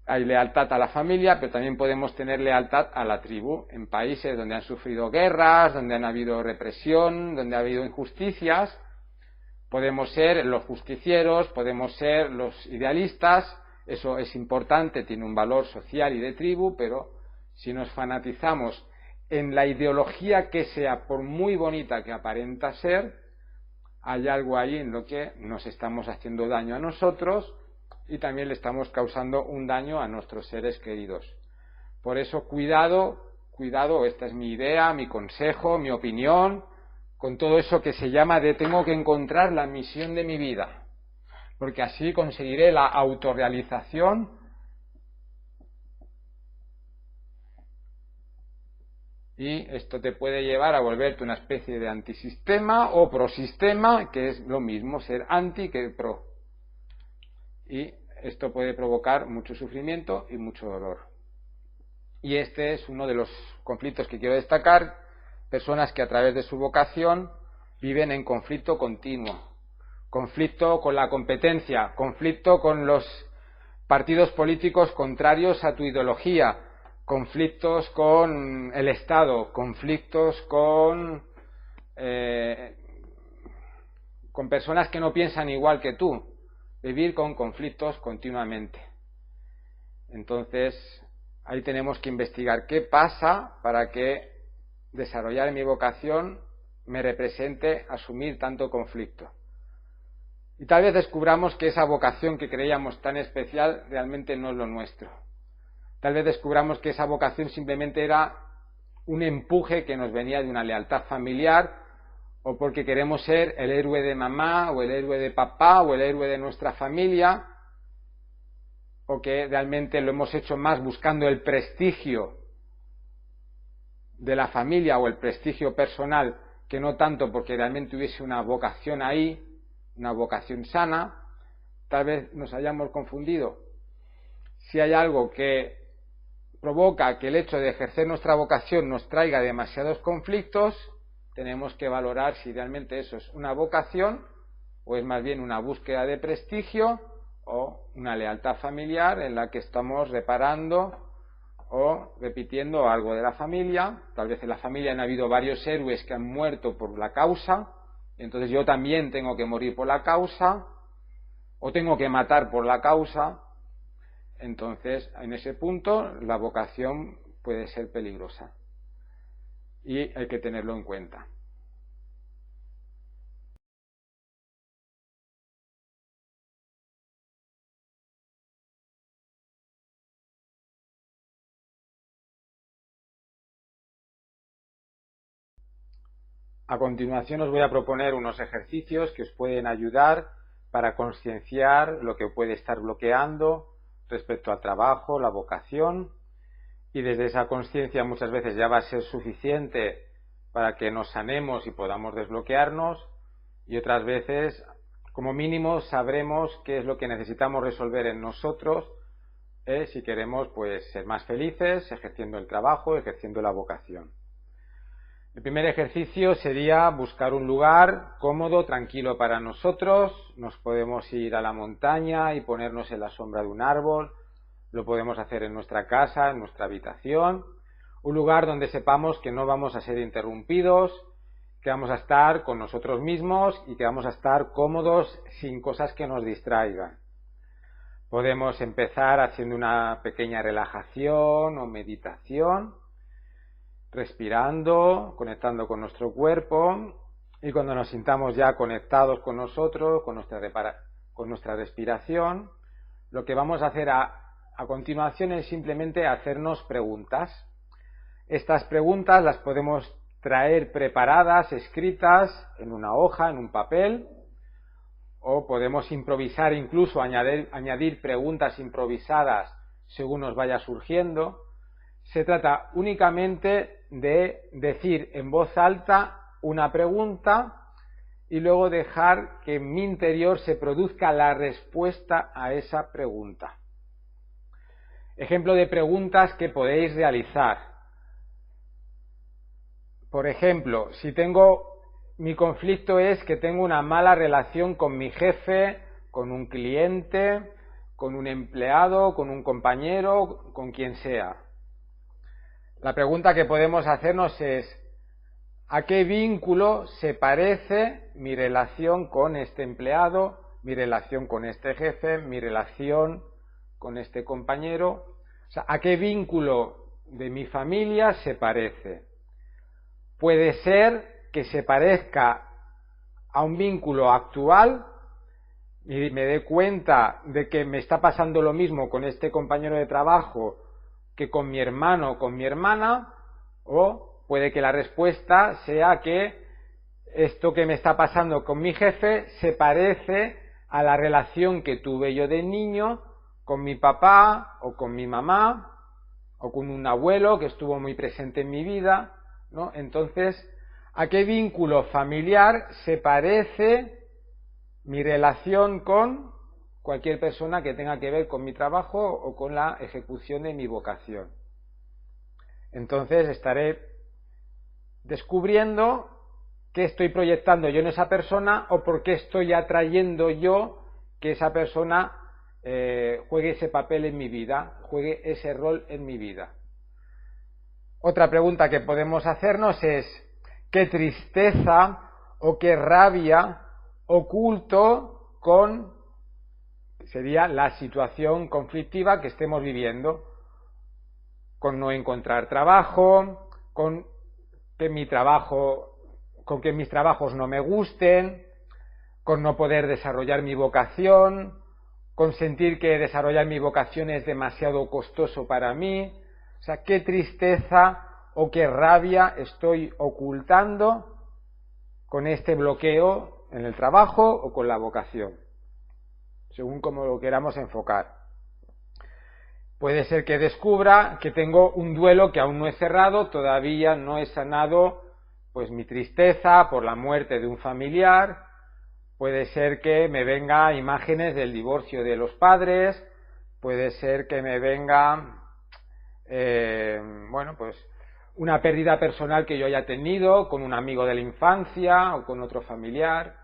Hay lealtad a la familia, pero también podemos tener lealtad a la tribu. En países donde han sufrido guerras, donde han habido represión, donde ha habido injusticias, podemos ser los justicieros, podemos ser los idealistas. Eso es importante, tiene un valor social y de tribu, pero si nos fanatizamos en la ideología que sea, por muy bonita que aparenta ser, hay algo ahí en lo que nos estamos haciendo daño a nosotros y también le estamos causando un daño a nuestros seres queridos. Por eso, cuidado, esta es mi idea, mi consejo, mi opinión, con todo eso que se llama de tengo que encontrar la misión de mi vida, porque así conseguiré la autorrealización y esto te puede llevar a volverte una especie de antisistema o prosistema, que es lo mismo, ser anti que pro. Y esto puede provocar mucho sufrimiento y mucho dolor. Y este es uno de los conflictos que quiero destacar, personas que a través de su vocación viven en conflicto continuo, conflicto con la competencia, conflicto con los partidos políticos contrarios a tu ideología, conflictos con el Estado, conflictos con personas que no piensan igual que tú, vivir con conflictos continuamente. Entonces, ahí tenemos que investigar qué pasa para que desarrollar mi vocación me represente asumir tanto conflicto. Y tal vez descubramos que esa vocación que creíamos tan especial realmente no es lo nuestro. Tal vez descubramos que esa vocación simplemente era un empuje que nos venía de una lealtad familiar o porque queremos ser el héroe de mamá o el héroe de papá o el héroe de nuestra familia, o que realmente lo hemos hecho más buscando el prestigio de la familia o el prestigio personal, que no tanto porque realmente hubiese una vocación ahí, una vocación sana. Tal vez nos hayamos confundido. Si hay algo que provoca que el hecho de ejercer nuestra vocación nos traiga demasiados conflictos, tenemos que valorar si realmente eso es una vocación o es más bien una búsqueda de prestigio o una lealtad familiar en la que estamos reparando o repitiendo algo de la familia. Tal vez en la familia han habido varios héroes que han muerto por la causa, entonces yo también tengo que morir por la causa o tengo que matar por la causa. Entonces, en ese punto, la vocación puede ser peligrosa y hay que tenerlo en cuenta. A continuación os voy a proponer unos ejercicios que os pueden ayudar para concienciar lo que puede estar bloqueando respecto al trabajo, la vocación, y desde esa conciencia muchas veces ya va a ser suficiente para que nos sanemos y podamos desbloquearnos, y otras veces, como mínimo, sabremos qué es lo que necesitamos resolver en nosotros si queremos pues ser más felices ejerciendo el trabajo, ejerciendo la vocación. El primer ejercicio sería buscar un lugar cómodo, tranquilo para nosotros. Nos podemos ir a la montaña y ponernos en la sombra de un árbol. Lo podemos hacer en nuestra casa, en nuestra habitación. Un lugar donde sepamos que no vamos a ser interrumpidos, que vamos a estar con nosotros mismos y que vamos a estar cómodos sin cosas que nos distraigan. Podemos empezar haciendo una pequeña relajación o meditación, respirando, conectando con nuestro cuerpo, y cuando nos sintamos ya conectados con nosotros, con nuestra respiración, lo que vamos a hacer a continuación es simplemente hacernos preguntas. Estas preguntas las podemos traer preparadas, escritas en una hoja, en un papel, o podemos improvisar, incluso añadir preguntas improvisadas según nos vaya surgiendo. Se trata únicamente de decir en voz alta una pregunta y luego dejar que en mi interior se produzca la respuesta a esa pregunta. Ejemplo de preguntas que podéis realizar. Por ejemplo, mi conflicto es que tengo una mala relación con mi jefe, con un cliente, con un empleado, con un compañero, con quien sea. La pregunta que podemos hacernos es: ¿a qué vínculo se parece mi relación con este empleado, mi relación con este jefe, mi relación con este compañero? O sea, ¿a qué vínculo de mi familia se parece? Puede ser que se parezca a un vínculo actual y me dé cuenta de que me está pasando lo mismo con este compañero de trabajo que con mi hermano o con mi hermana, o puede que la respuesta sea que esto que me está pasando con mi jefe se parece a la relación que tuve yo de niño con mi papá o con mi mamá o con un abuelo que estuvo muy presente en mi vida, ¿no? Entonces, ¿a qué vínculo familiar se parece mi relación con cualquier persona que tenga que ver con mi trabajo o con la ejecución de mi vocación? Entonces estaré descubriendo qué estoy proyectando yo en esa persona o por qué estoy atrayendo yo que esa persona juegue ese papel en mi vida, juegue ese rol en mi vida. Otra pregunta que podemos hacernos es: ¿qué tristeza o qué rabia oculto sería la situación conflictiva que estemos viviendo? Con no encontrar trabajo, con que mis trabajos no me gusten, con no poder desarrollar mi vocación, con sentir que desarrollar mi vocación es demasiado costoso para mí. O sea, ¿qué tristeza o qué rabia estoy ocultando con este bloqueo en el trabajo o con la vocación? Según como lo queramos enfocar. Puede ser que descubra que tengo un duelo que aún no he cerrado, todavía no he sanado pues mi tristeza por la muerte de un familiar. Puede ser que me venga imágenes del divorcio de los padres, puede ser que me venga pues una pérdida personal que yo haya tenido con un amigo de la infancia o con otro familiar,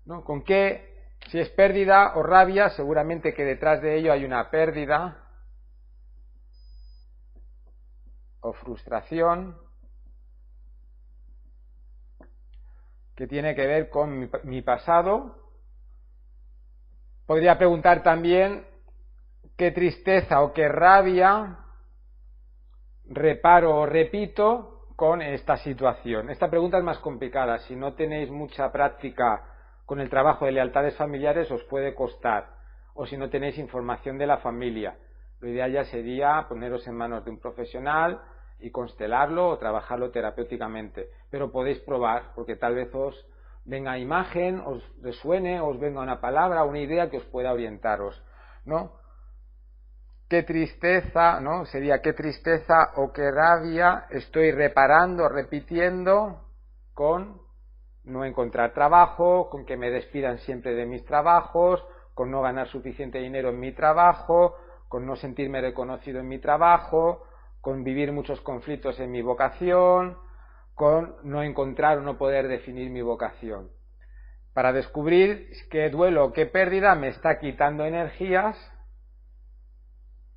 ¿no? ¿Con qué? Si es pérdida o rabia, seguramente que detrás de ello hay una pérdida o frustración que tiene que ver con mi pasado. Podría preguntar también qué tristeza o qué rabia reparo o repito con esta situación. Esta pregunta es más complicada. Si no tenéis mucha práctica con el trabajo de lealtades familiares os puede costar, o si no tenéis información de la familia. Lo ideal ya sería poneros en manos de un profesional y constelarlo o trabajarlo terapéuticamente. Pero podéis probar, porque tal vez os venga imagen, os resuene, os venga una palabra, una idea que os pueda orientaros, ¿no? Qué tristeza, ¿no? Sería qué tristeza o qué rabia estoy reparando, repitiendo con no encontrar trabajo, con que me despidan siempre de mis trabajos, con no ganar suficiente dinero en mi trabajo, con no sentirme reconocido en mi trabajo, con vivir muchos conflictos en mi vocación, con no encontrar o no poder definir mi vocación. Para descubrir qué duelo o qué pérdida me está quitando energías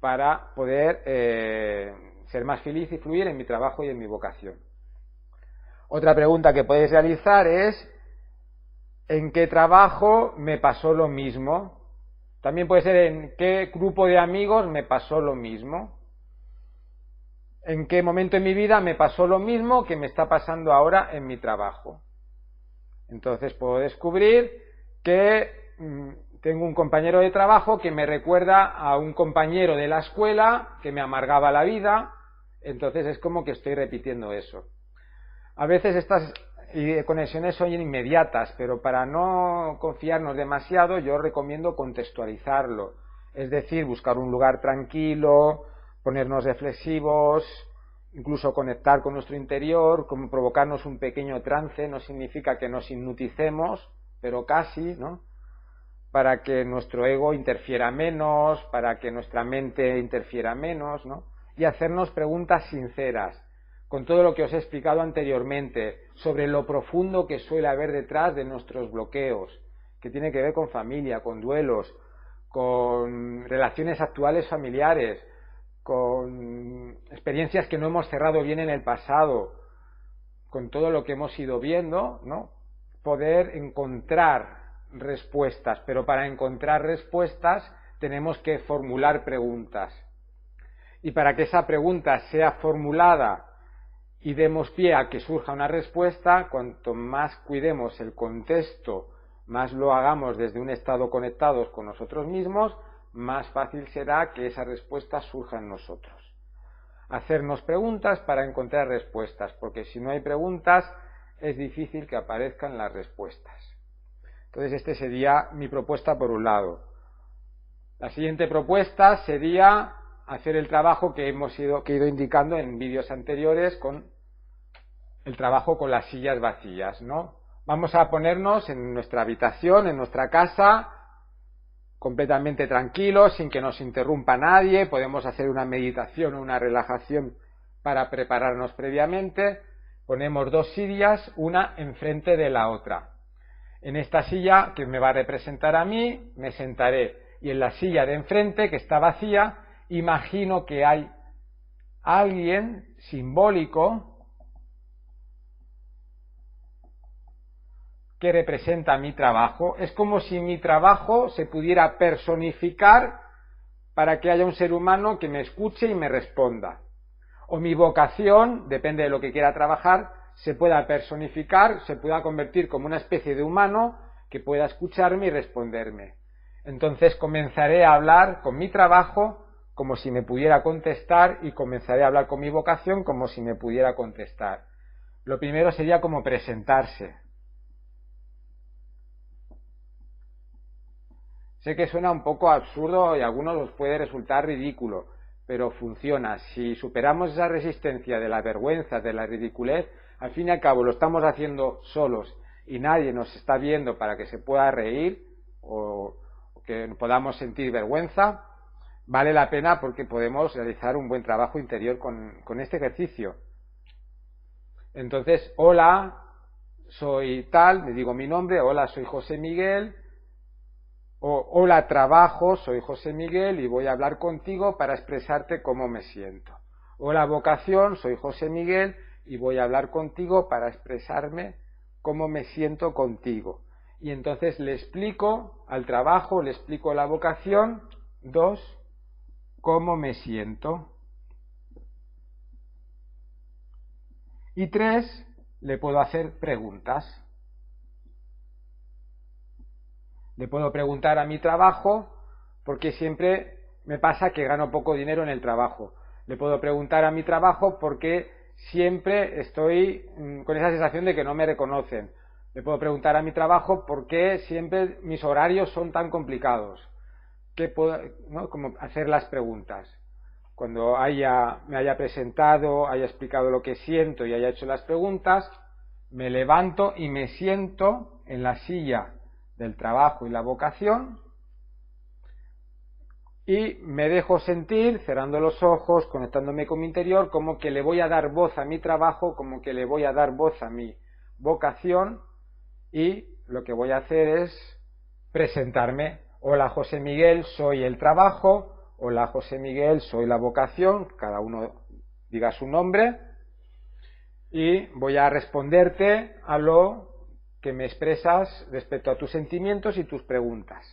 para poder ser más feliz y fluir en mi trabajo y en mi vocación. Otra pregunta que podéis realizar es ¿en qué trabajo me pasó lo mismo? También puede ser en qué grupo de amigos me pasó lo mismo. ¿En qué momento en mi vida me pasó lo mismo que me está pasando ahora en mi trabajo? Entonces puedo descubrir que tengo un compañero de trabajo que me recuerda a un compañero de la escuela que me amargaba la vida, entonces es como que estoy repitiendo eso. A veces estas conexiones son inmediatas, pero para no confiarnos demasiado yo recomiendo contextualizarlo, es decir, buscar un lugar tranquilo, ponernos reflexivos, incluso conectar con nuestro interior, como provocarnos un pequeño trance, no significa que nos hipnoticemos, pero casi, ¿no? Para que nuestro ego interfiera menos, para que nuestra mente interfiera menos, ¿no? Y hacernos preguntas sinceras, con todo lo que os he explicado anteriormente, sobre lo profundo que suele haber detrás de nuestros bloqueos, que tiene que ver con familia, con duelos, con relaciones actuales familiares, con experiencias que no hemos cerrado bien en el pasado, con todo lo que hemos ido viendo, ¿no? Poder encontrar respuestas, pero para encontrar respuestas tenemos que formular preguntas. Y para que esa pregunta sea formulada y demos pie a que surja una respuesta, cuanto más cuidemos el contexto, más lo hagamos desde un estado conectados con nosotros mismos, más fácil será que esa respuesta surja en nosotros. Hacernos preguntas para encontrar respuestas, porque si no hay preguntas es difícil que aparezcan las respuestas. Entonces, esta sería mi propuesta por un lado. La siguiente propuesta sería hacer el trabajo que he ido indicando en vídeos anteriores con el trabajo con las sillas vacías, ¿no? Vamos a ponernos en nuestra habitación, en nuestra casa, completamente tranquilos, sin que nos interrumpa nadie. Podemos hacer una meditación o una relajación para prepararnos previamente. Ponemos dos sillas, una enfrente de la otra. En esta silla que me va a representar a mí, me sentaré. Y en la silla de enfrente, que está vacía, imagino que hay alguien simbólico que representa mi trabajo. Es como si mi trabajo se pudiera personificar para que haya un ser humano que me escuche y me responda. O mi vocación, depende de lo que quiera trabajar, se pueda personificar, se pueda convertir como una especie de humano que pueda escucharme y responderme. Entonces comenzaré a hablar con mi trabajo como si me pudiera contestar y comenzaré a hablar con mi vocación como si me pudiera contestar. Lo primero sería como presentarse. Sé que suena un poco absurdo y a algunos os puede resultar ridículo, pero funciona. Si superamos esa resistencia de la vergüenza, de la ridiculez, al fin y al cabo lo estamos haciendo solos y nadie nos está viendo para que se pueda reír o que podamos sentir vergüenza, vale la pena porque podemos realizar un buen trabajo interior con este ejercicio. Entonces, hola, soy tal, me digo mi nombre, hola, soy José Miguel, o hola, trabajo, soy José Miguel y voy a hablar contigo para expresarte cómo me siento. Hola, vocación, soy José Miguel y voy a hablar contigo para expresarme cómo me siento contigo. Y entonces le explico al trabajo, le explico a la vocación, 2, cómo me siento. Y 3, le puedo hacer preguntas. Le puedo preguntar a mi trabajo, porque siempre me pasa que gano poco dinero en el trabajo. Le puedo preguntar a mi trabajo por qué siempre estoy con esa sensación de que no me reconocen. Le puedo preguntar a mi trabajo por qué siempre mis horarios son tan complicados. ¿No? Como hacer las preguntas. Cuando me haya presentado, haya explicado lo que siento y haya hecho las preguntas, me levanto y me siento en la silla del trabajo y la vocación y me dejo sentir, cerrando los ojos, conectándome con mi interior, como que le voy a dar voz a mi trabajo, como que le voy a dar voz a mi vocación, y lo que voy a hacer es presentarme. Hola José Miguel, soy el trabajo. Hola José Miguel, soy la vocación. Cada uno diga su nombre y voy a responderte a lo que me expresas respecto a tus sentimientos y tus preguntas.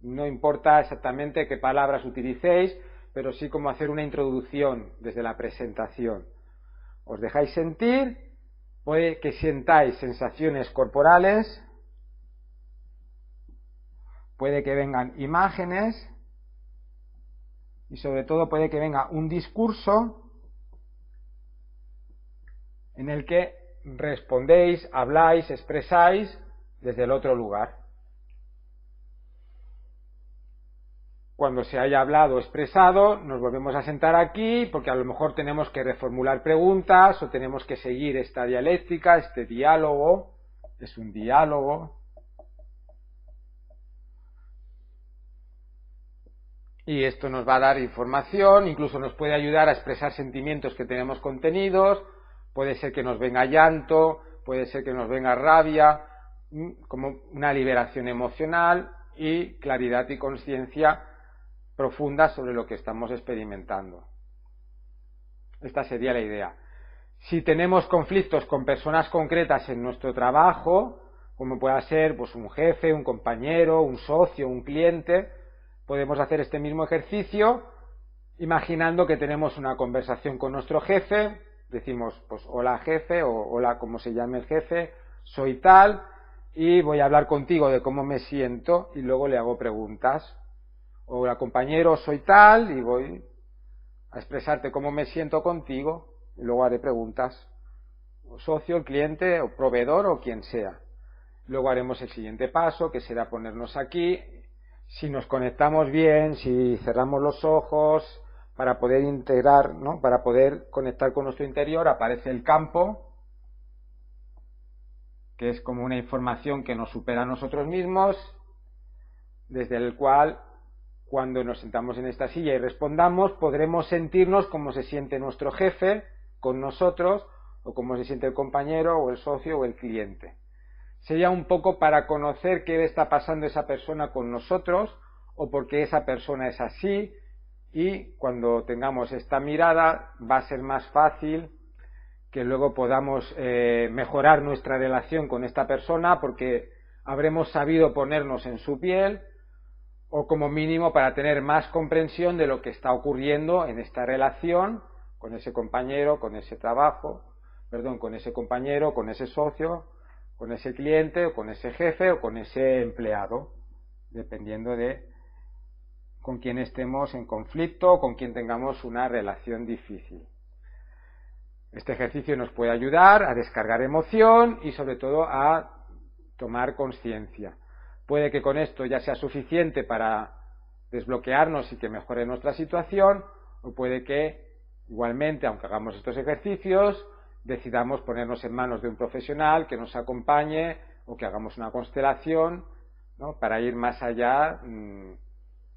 No importa exactamente qué palabras utilicéis, pero sí como hacer una introducción desde la presentación. Os dejáis sentir, puede que sientáis sensaciones corporales, puede que vengan imágenes y sobre todo puede que venga un discurso en el que respondéis, habláis, expresáis desde el otro lugar. Cuando se haya hablado o expresado, nos volvemos a sentar aquí porque a lo mejor tenemos que reformular preguntas o tenemos que seguir esta dialéctica, este diálogo. Es un diálogo. Y esto nos va a dar información, incluso nos puede ayudar a expresar sentimientos que tenemos contenidos. Puede ser que nos venga llanto, puede ser que nos venga rabia, como una liberación emocional y claridad y conciencia profunda sobre lo que estamos experimentando. Esta sería la idea. Si tenemos conflictos con personas concretas en nuestro trabajo, como pueda ser pues, un jefe, un compañero, un socio, un cliente, podemos hacer este mismo ejercicio imaginando que tenemos una conversación con nuestro jefe. Decimos, pues hola jefe, o hola, como se llame el jefe, soy tal, y voy a hablar contigo de cómo me siento, y luego le hago preguntas. Hola compañero, soy tal, y voy a expresarte cómo me siento contigo, y luego haré preguntas. O socio, el cliente, o proveedor, o quien sea. Luego haremos el siguiente paso, que será ponernos aquí. Si nos conectamos bien, si cerramos los ojos, para poder integrar, ¿no? Para poder conectar con nuestro interior, aparece el campo, que es como una información que nos supera a nosotros mismos, desde el cual, cuando nos sentamos en esta silla y respondamos, podremos sentirnos como se siente nuestro jefe con nosotros, o cómo se siente el compañero, o el socio, o el cliente. Sería un poco para conocer qué le está pasando a esa persona con nosotros, o por qué esa persona es así, y cuando tengamos esta mirada va a ser más fácil que luego podamos mejorar nuestra relación con esta persona, porque habremos sabido ponernos en su piel, o como mínimo para tener más comprensión de lo que está ocurriendo en esta relación con ese compañero, con ese trabajo, con ese compañero, con ese socio, con ese cliente, o con ese jefe, o con ese empleado, dependiendo de con quién estemos en conflicto o con quien tengamos una relación difícil. Este ejercicio nos puede ayudar a descargar emoción y sobre todo a tomar conciencia. Puede que con esto ya sea suficiente para desbloquearnos y que mejore nuestra situación, o puede que igualmente, aunque hagamos estos ejercicios, decidamos ponernos en manos de un profesional que nos acompañe, o que hagamos una constelación, ¿no? Para ir más allá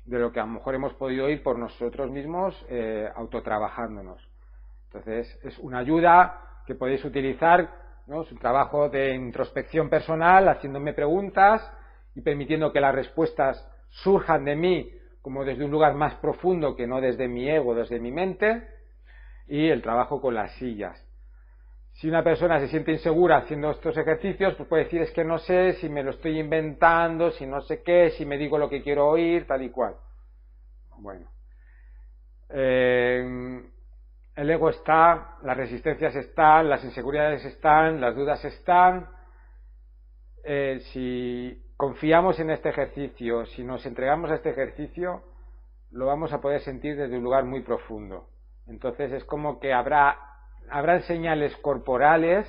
de lo que a lo mejor hemos podido ir por nosotros mismos autotrabajándonos. Entonces es una ayuda que podéis utilizar, ¿no? Es un trabajo de introspección personal, haciéndome preguntas y permitiendo que las respuestas surjan de mí como desde un lugar más profundo que no desde mi ego, desde mi mente, y el trabajo con las sillas. Si una persona se siente insegura haciendo estos ejercicios, pues puede decir, es que no sé si me lo estoy inventando, si no sé qué, si me digo lo que quiero oír, tal y cual. Bueno, el ego está, las resistencias están, las inseguridades están, las dudas están. Si confiamos en este ejercicio, si nos entregamos a este ejercicio, lo vamos a poder sentir desde un lugar muy profundo. Entonces es como que habrán señales corporales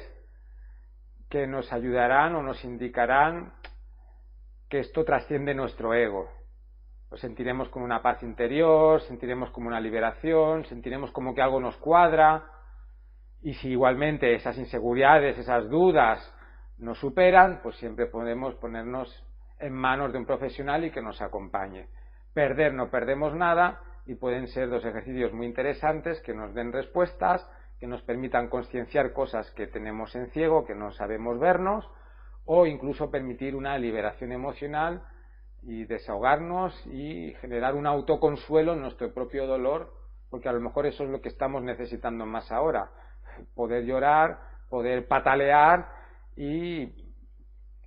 que nos ayudarán o nos indicarán que esto trasciende nuestro ego. Lo sentiremos como una paz interior, sentiremos como una liberación, sentiremos como que algo nos cuadra, y si igualmente esas inseguridades, esas dudas nos superan, pues siempre podemos ponernos en manos de un profesional y que nos acompañe. Perder no perdemos nada, y pueden ser 2 ejercicios muy interesantes que nos den respuestas, que nos permitan concienciar cosas que tenemos en ciego, que no sabemos vernos, o incluso permitir una liberación emocional y desahogarnos y generar un autoconsuelo en nuestro propio dolor, porque a lo mejor eso es lo que estamos necesitando más ahora, poder llorar, poder patalear y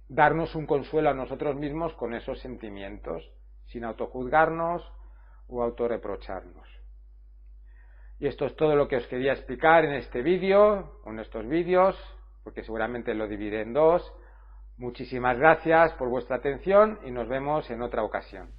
darnos un consuelo a nosotros mismos con esos sentimientos, sin autojuzgarnos o autorreprocharnos. Y esto es todo lo que os quería explicar en este vídeo, o en estos vídeos, porque seguramente lo dividiré en 2. Muchísimas gracias por vuestra atención y nos vemos en otra ocasión.